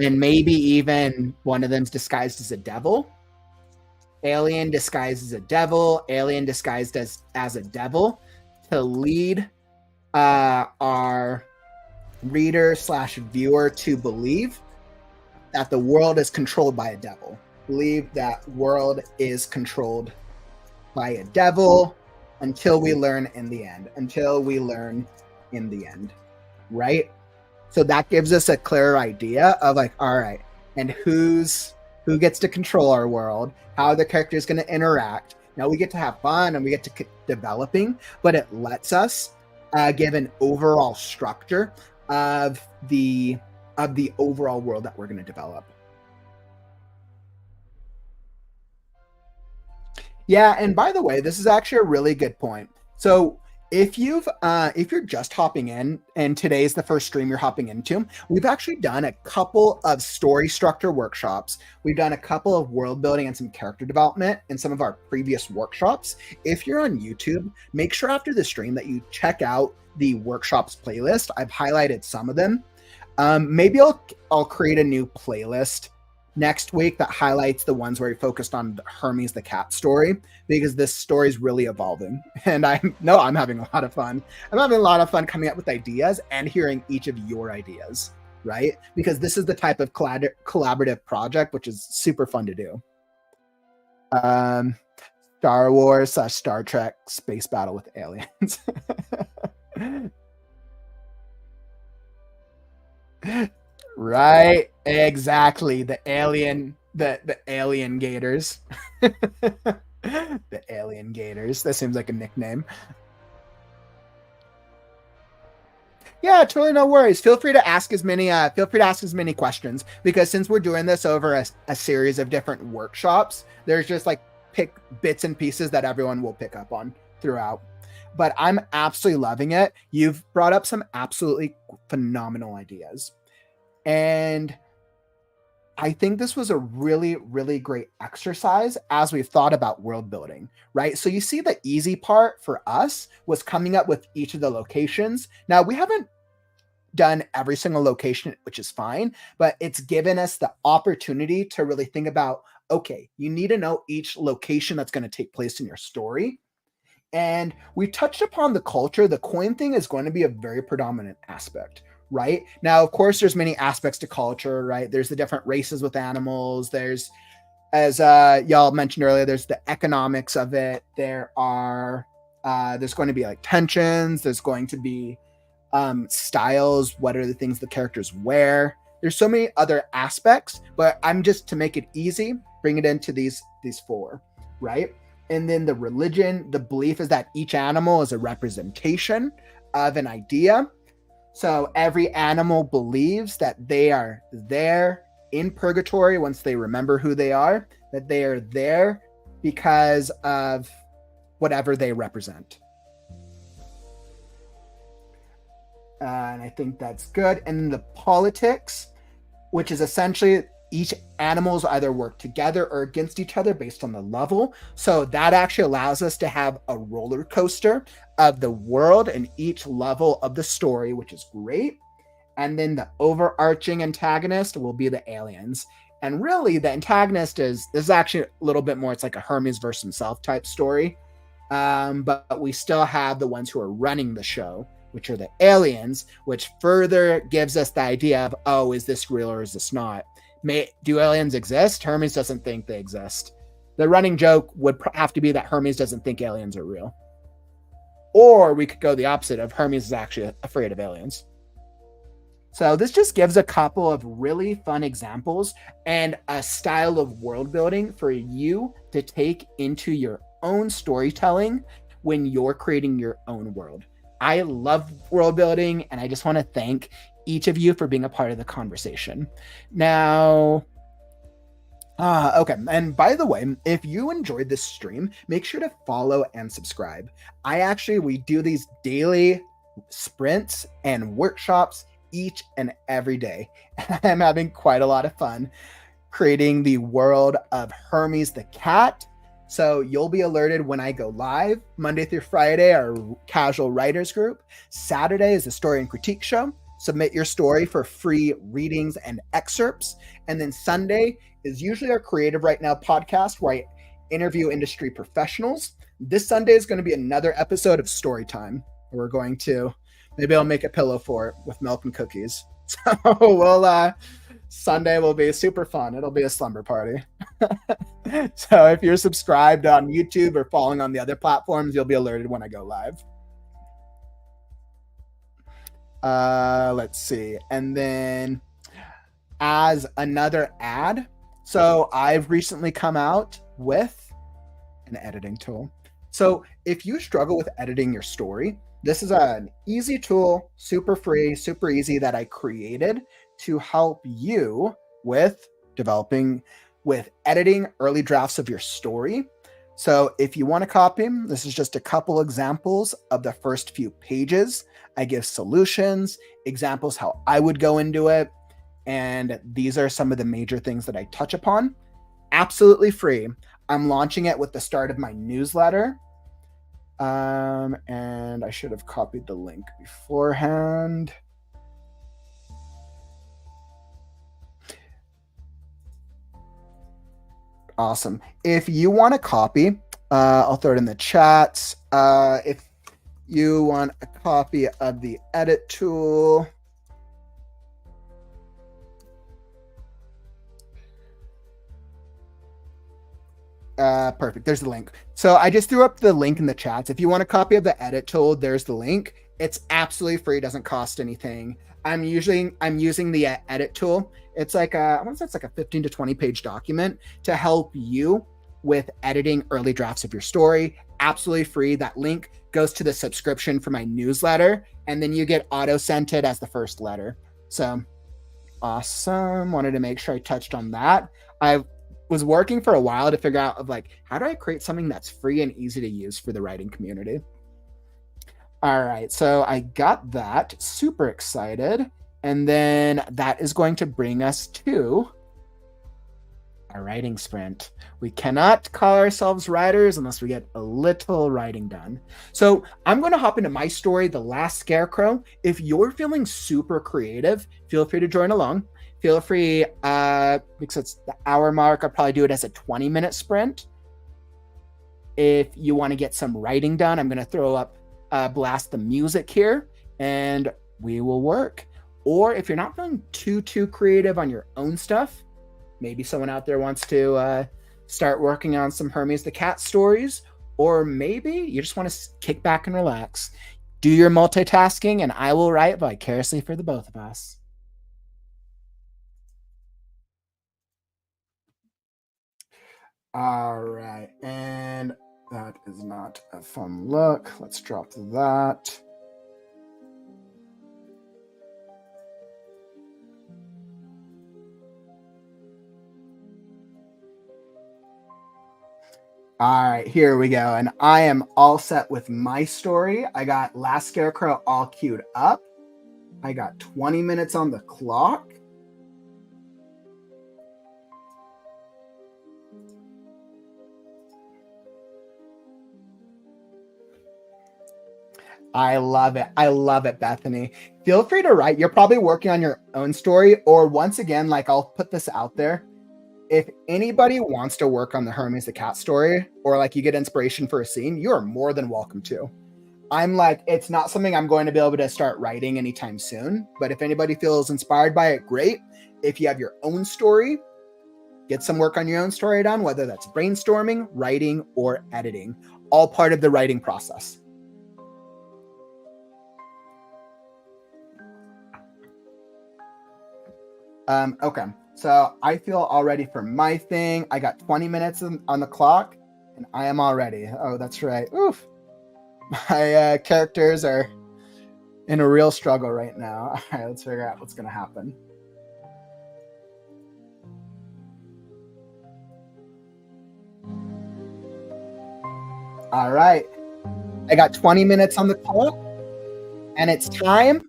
and maybe even one of them's disguised as a devil. Alien disguised as a devil, alien disguised as a devil to lead our reader / viewer to believe that the world is controlled by a devil. Believe that world is controlled by a devil until we learn in the end. Right? So that gives us a clearer idea of all right, and who gets to control our world, how the character is going to interact. Now we get to have fun and we get to keep developing, but it lets us give an overall structure of the overall world that we're going to develop. Yeah, and by the way, this is actually a really good point. So if you're just hopping in and today's the first stream you're hopping into, we've actually done a couple of story structure workshops. We've done a couple of world building and some character development in some of our previous workshops. If you're on YouTube, make sure after the stream that you check out the workshops playlist. I've highlighted some of them. Maybe I'll create a new playlist next week that highlights the ones where we focused on Hermes the Cat story, because this story is really evolving, and I'm having a lot of fun. I'm having a lot of fun coming up with ideas and hearing each of your ideas, right? Because this is the type of collaborative project which is super fun to do. Star Wars / Star Trek space battle with aliens. Right, exactly. The alien gators. The Alien Gators. That seems like a nickname. Yeah, totally, no worries. Feel free to ask as many questions, because since we're doing this over a series of different workshops, there's just like pick bits and pieces that everyone will pick up on throughout. But I'm absolutely loving it. You've brought up some absolutely phenomenal ideas. And I think this was a really, really great exercise as we've thought about world building, right? So you see the easy part for us was coming up with each of the locations. Now, we haven't done every single location, which is fine, but it's given us the opportunity to really think about, okay, you need to know each location that's going to take place in your story. And we touched upon the culture. The coin thing is going to be a very predominant aspect, right? Now, of course, there's many aspects to culture, right? There's the different races with animals. There's, as y'all mentioned earlier, there's the economics of it. There's going to be like tensions. There's going to be styles. What are the things the characters wear? There's so many other aspects, but I'm just, to make it easy, bring it into these four, right? And then the religion, the belief is that each animal is a representation of an idea. So every animal believes that they are there in purgatory once they remember who they are, that they are there because of whatever they represent. And I think that's good. And then the politics, which is essentially each animals either work together or against each other based on the level. So that actually allows us to have a roller coaster of the world and each level of the story, which is great. And then the overarching antagonist will be the aliens. And really, the antagonist is actually a little bit more, it's like a Hermes versus himself type story. But we still have the ones who are running the show, which are the aliens, which further gives us the idea of, oh, is this real or is this not? Do aliens exist? Hermes doesn't think they exist. The running joke would have to be that Hermes doesn't think aliens are real. Or we could go the opposite of Hermes is actually afraid of aliens. So this just gives a couple of really fun examples and a style of world building for you to take into your own storytelling when you're creating your own world. I love world building, and I just want to thank each of you for being a part of the conversation. Now, okay. And by the way, if you enjoyed this stream, make sure to follow and subscribe. We do these daily sprints and workshops each and every day. I'm having quite a lot of fun creating the world of Hermes the Cat. So you'll be alerted when I go live. Monday through Friday, our casual writers group. Saturday is the story and critique show. Submit your story for free readings and excerpts. And then Sunday is usually our Creative Right Now podcast, where I interview industry professionals. This Sunday is going to be another episode of Story Time. We're going to, maybe I'll make a pillow for it with milk and cookies. So Sunday will be super fun. It'll be a slumber party. So if you're subscribed on YouTube or following on the other platforms, you'll be alerted when I go live. Let's see. And then as another ad, so I've recently come out with an editing tool. So if you struggle with editing your story, this is an easy tool, super free, super easy, that I created to help you with editing early drafts of your story. So if you want to copy, this is just a couple examples of the first few pages. I give solutions, examples how I would go into it. And these are some of the major things that I touch upon. Absolutely free. I'm launching it with the start of my newsletter. And I should have copied the link beforehand. Awesome. If you want a copy, I'll throw it in the chats. If you want a copy of the edit tool, perfect. There's the link. So I just threw up the link in the chats. If you want a copy of the edit tool, there's the link. It's absolutely free. It doesn't cost anything. I'm using the edit tool. It's like I want to say it's like a 15 to 20 page document to help you with editing early drafts of your story. Absolutely free. That link goes to the subscription for my newsletter, and then you get auto sent it as the first letter. So awesome. Wanted to make sure I touched on that. I was working for a while to figure out of like, how do I create something that's free and easy to use for the writing community? All right, so I got that. Super excited. And then that is going to bring us to our writing sprint. We cannot call ourselves writers unless we get a little writing done. So I'm going to hop into my story, The Last Scarecrow. If you're feeling super creative, feel free to join along. Feel free, because it's the hour mark, I'll probably do it as a 20-minute sprint. If you want to get some writing done, I'm going to throw up, blast the music here, and we will work. Or if you're not feeling too creative on your own stuff, maybe someone out there wants to start working on some Hermes the Cat stories, or maybe you just want to kick back and relax. Do your multitasking, and I will write vicariously for the both of us. All right, and that is not a fun look. Let's drop that. All right, here we go. And I am all set with my story. I got Last Scarecrow all queued up. I got 20 minutes on the clock. I love it. I love it, Bethany. Feel free to write. You're probably working on your own story, or once again, like I'll put this out there. If anybody wants to work on the Hermes the Cat story, or like you get inspiration for a scene, you are more than welcome to. I'm like, it's not something I'm going to be able to start writing anytime soon, but if anybody feels inspired by it, great. If you have your own story, get some work on your own story done, whether that's brainstorming, writing, or editing, all part of the writing process. Okay, so I feel all ready for my thing. I got 20 minutes on the clock, and I am all ready. Oh, that's right. Oof. My characters are in a real struggle right now. All right, let's figure out what's going to happen. All right. I got 20 minutes on the clock, and it's time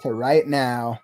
to write now.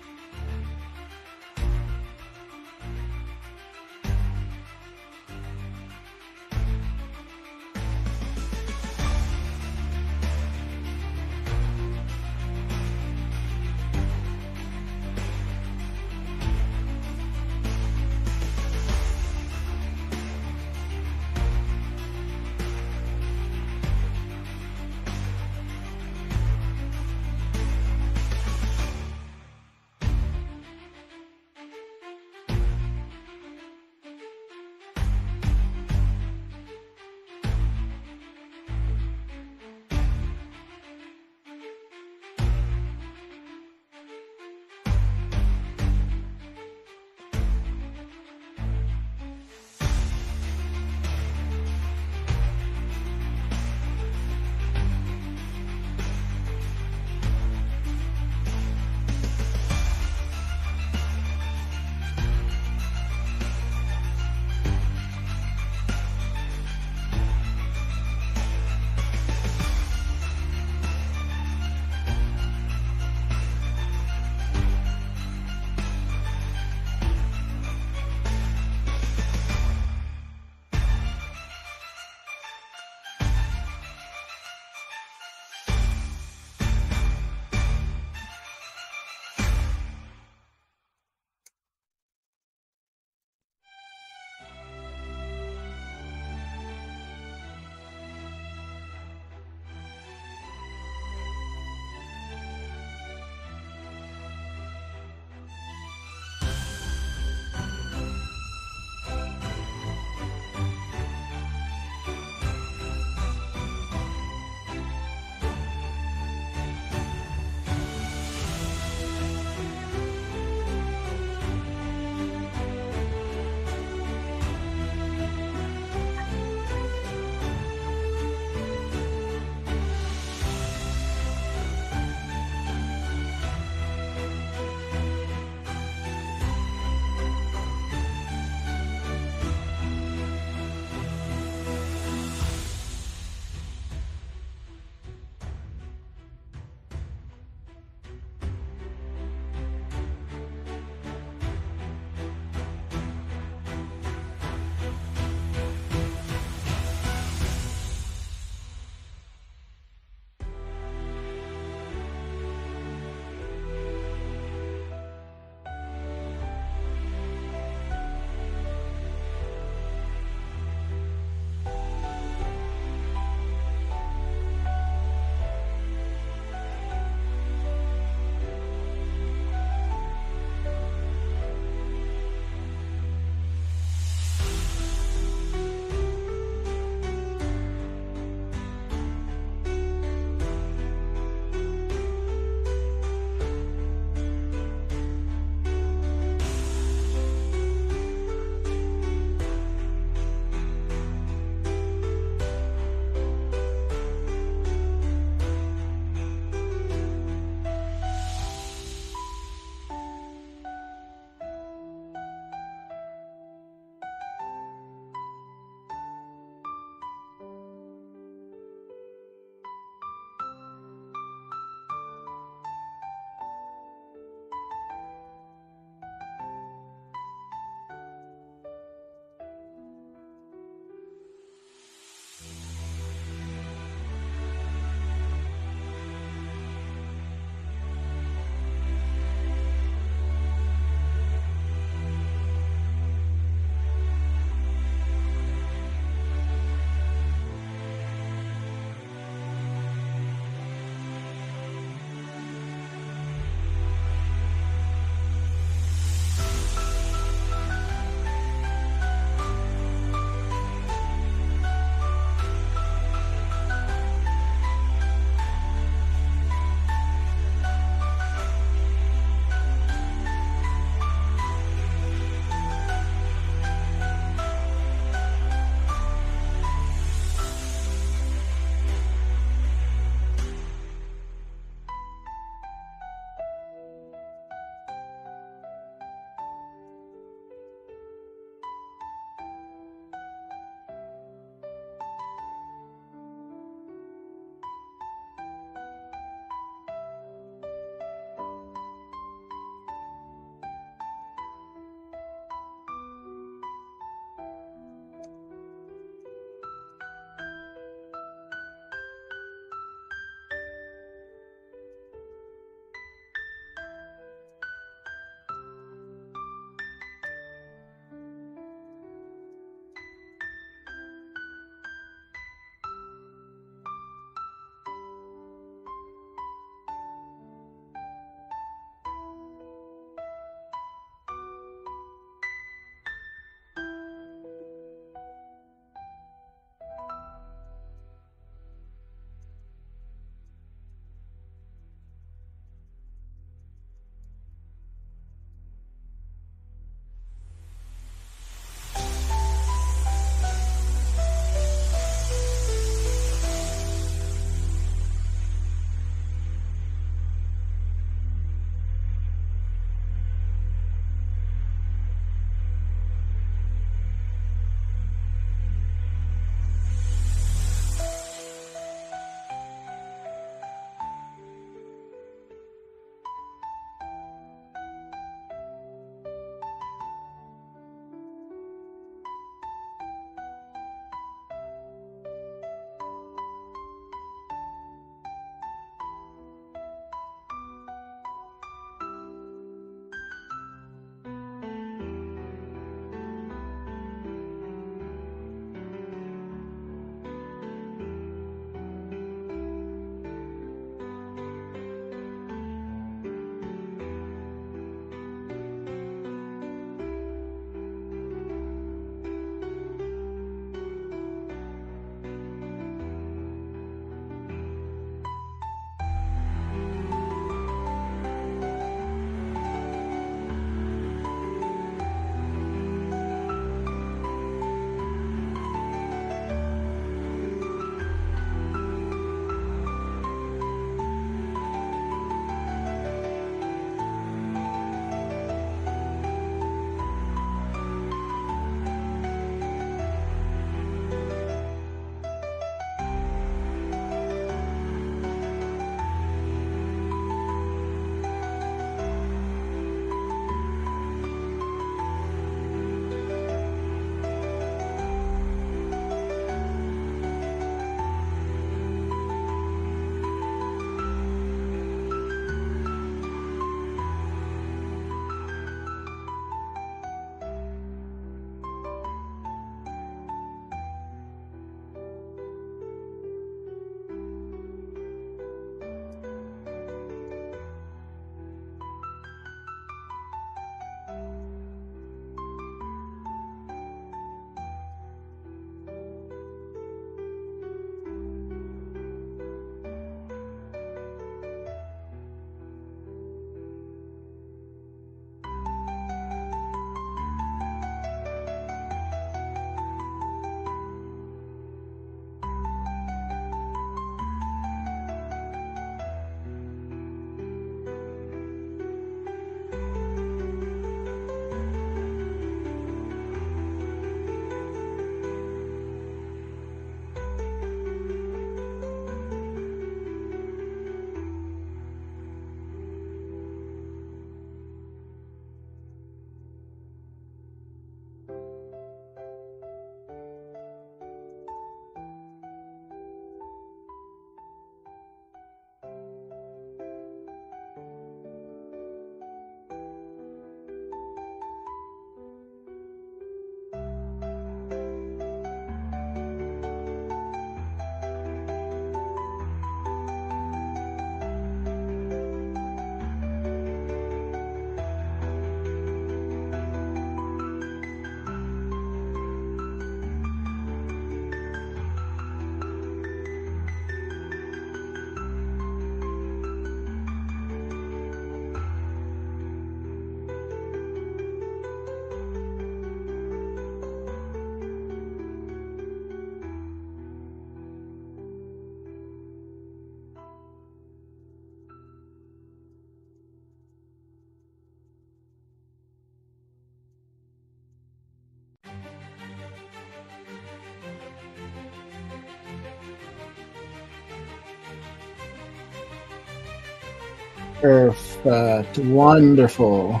Perfect. Wonderful.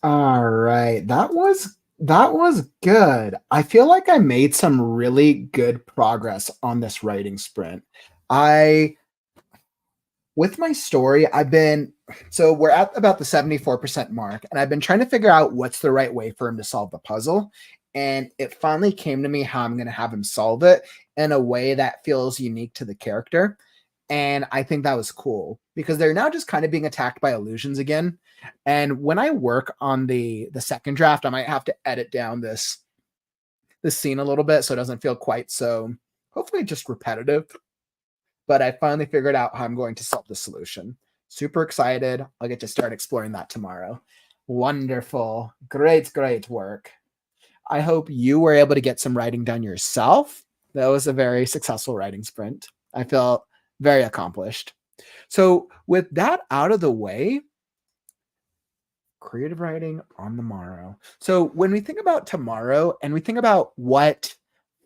All right. That was good. I feel like I made some really good progress on this writing sprint. I With my story, we're at about the 74% mark, and I've been trying to figure out what's the right way for him to solve the puzzle. And it finally came to me how I'm going to have him solve it in a way that feels unique to the character. And I think that was cool because they're now just kind of being attacked by illusions again. And when I work on the second draft, I might have to edit down this scene a little bit so it doesn't feel quite so, hopefully, just repetitive. But I finally figured out how I'm going to solve the solution. Super excited. I'll get to start exploring that tomorrow. Wonderful. Great, great work. I hope you were able to get some writing done yourself. That was a very successful writing sprint. I felt very accomplished. So, with that out of the way, creative writing on the morrow. So, when we think about tomorrow and we think about what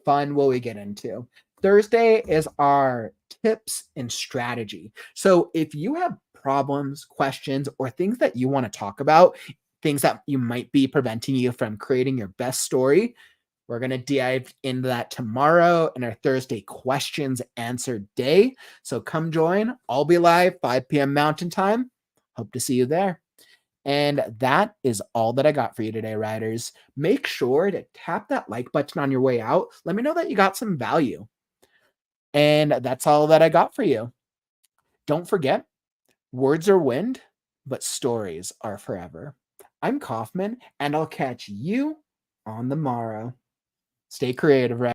fun will we get into, Thursday is our tips and strategy. So, if you have problems, questions, or things that you want to talk about, things that you might be preventing you from creating your best story, we're going to dive into that tomorrow in our Thursday questions answered day. So come join. I'll be live 5 p.m. Mountain Time. Hope to see you there. And that is all that I got for you today, writers. Make sure to tap that like button on your way out. Let me know that you got some value. And that's all that I got for you. Don't forget, words are wind, but stories are forever. I'm Kauffman, and I'll catch you on the morrow. Stay creative, right?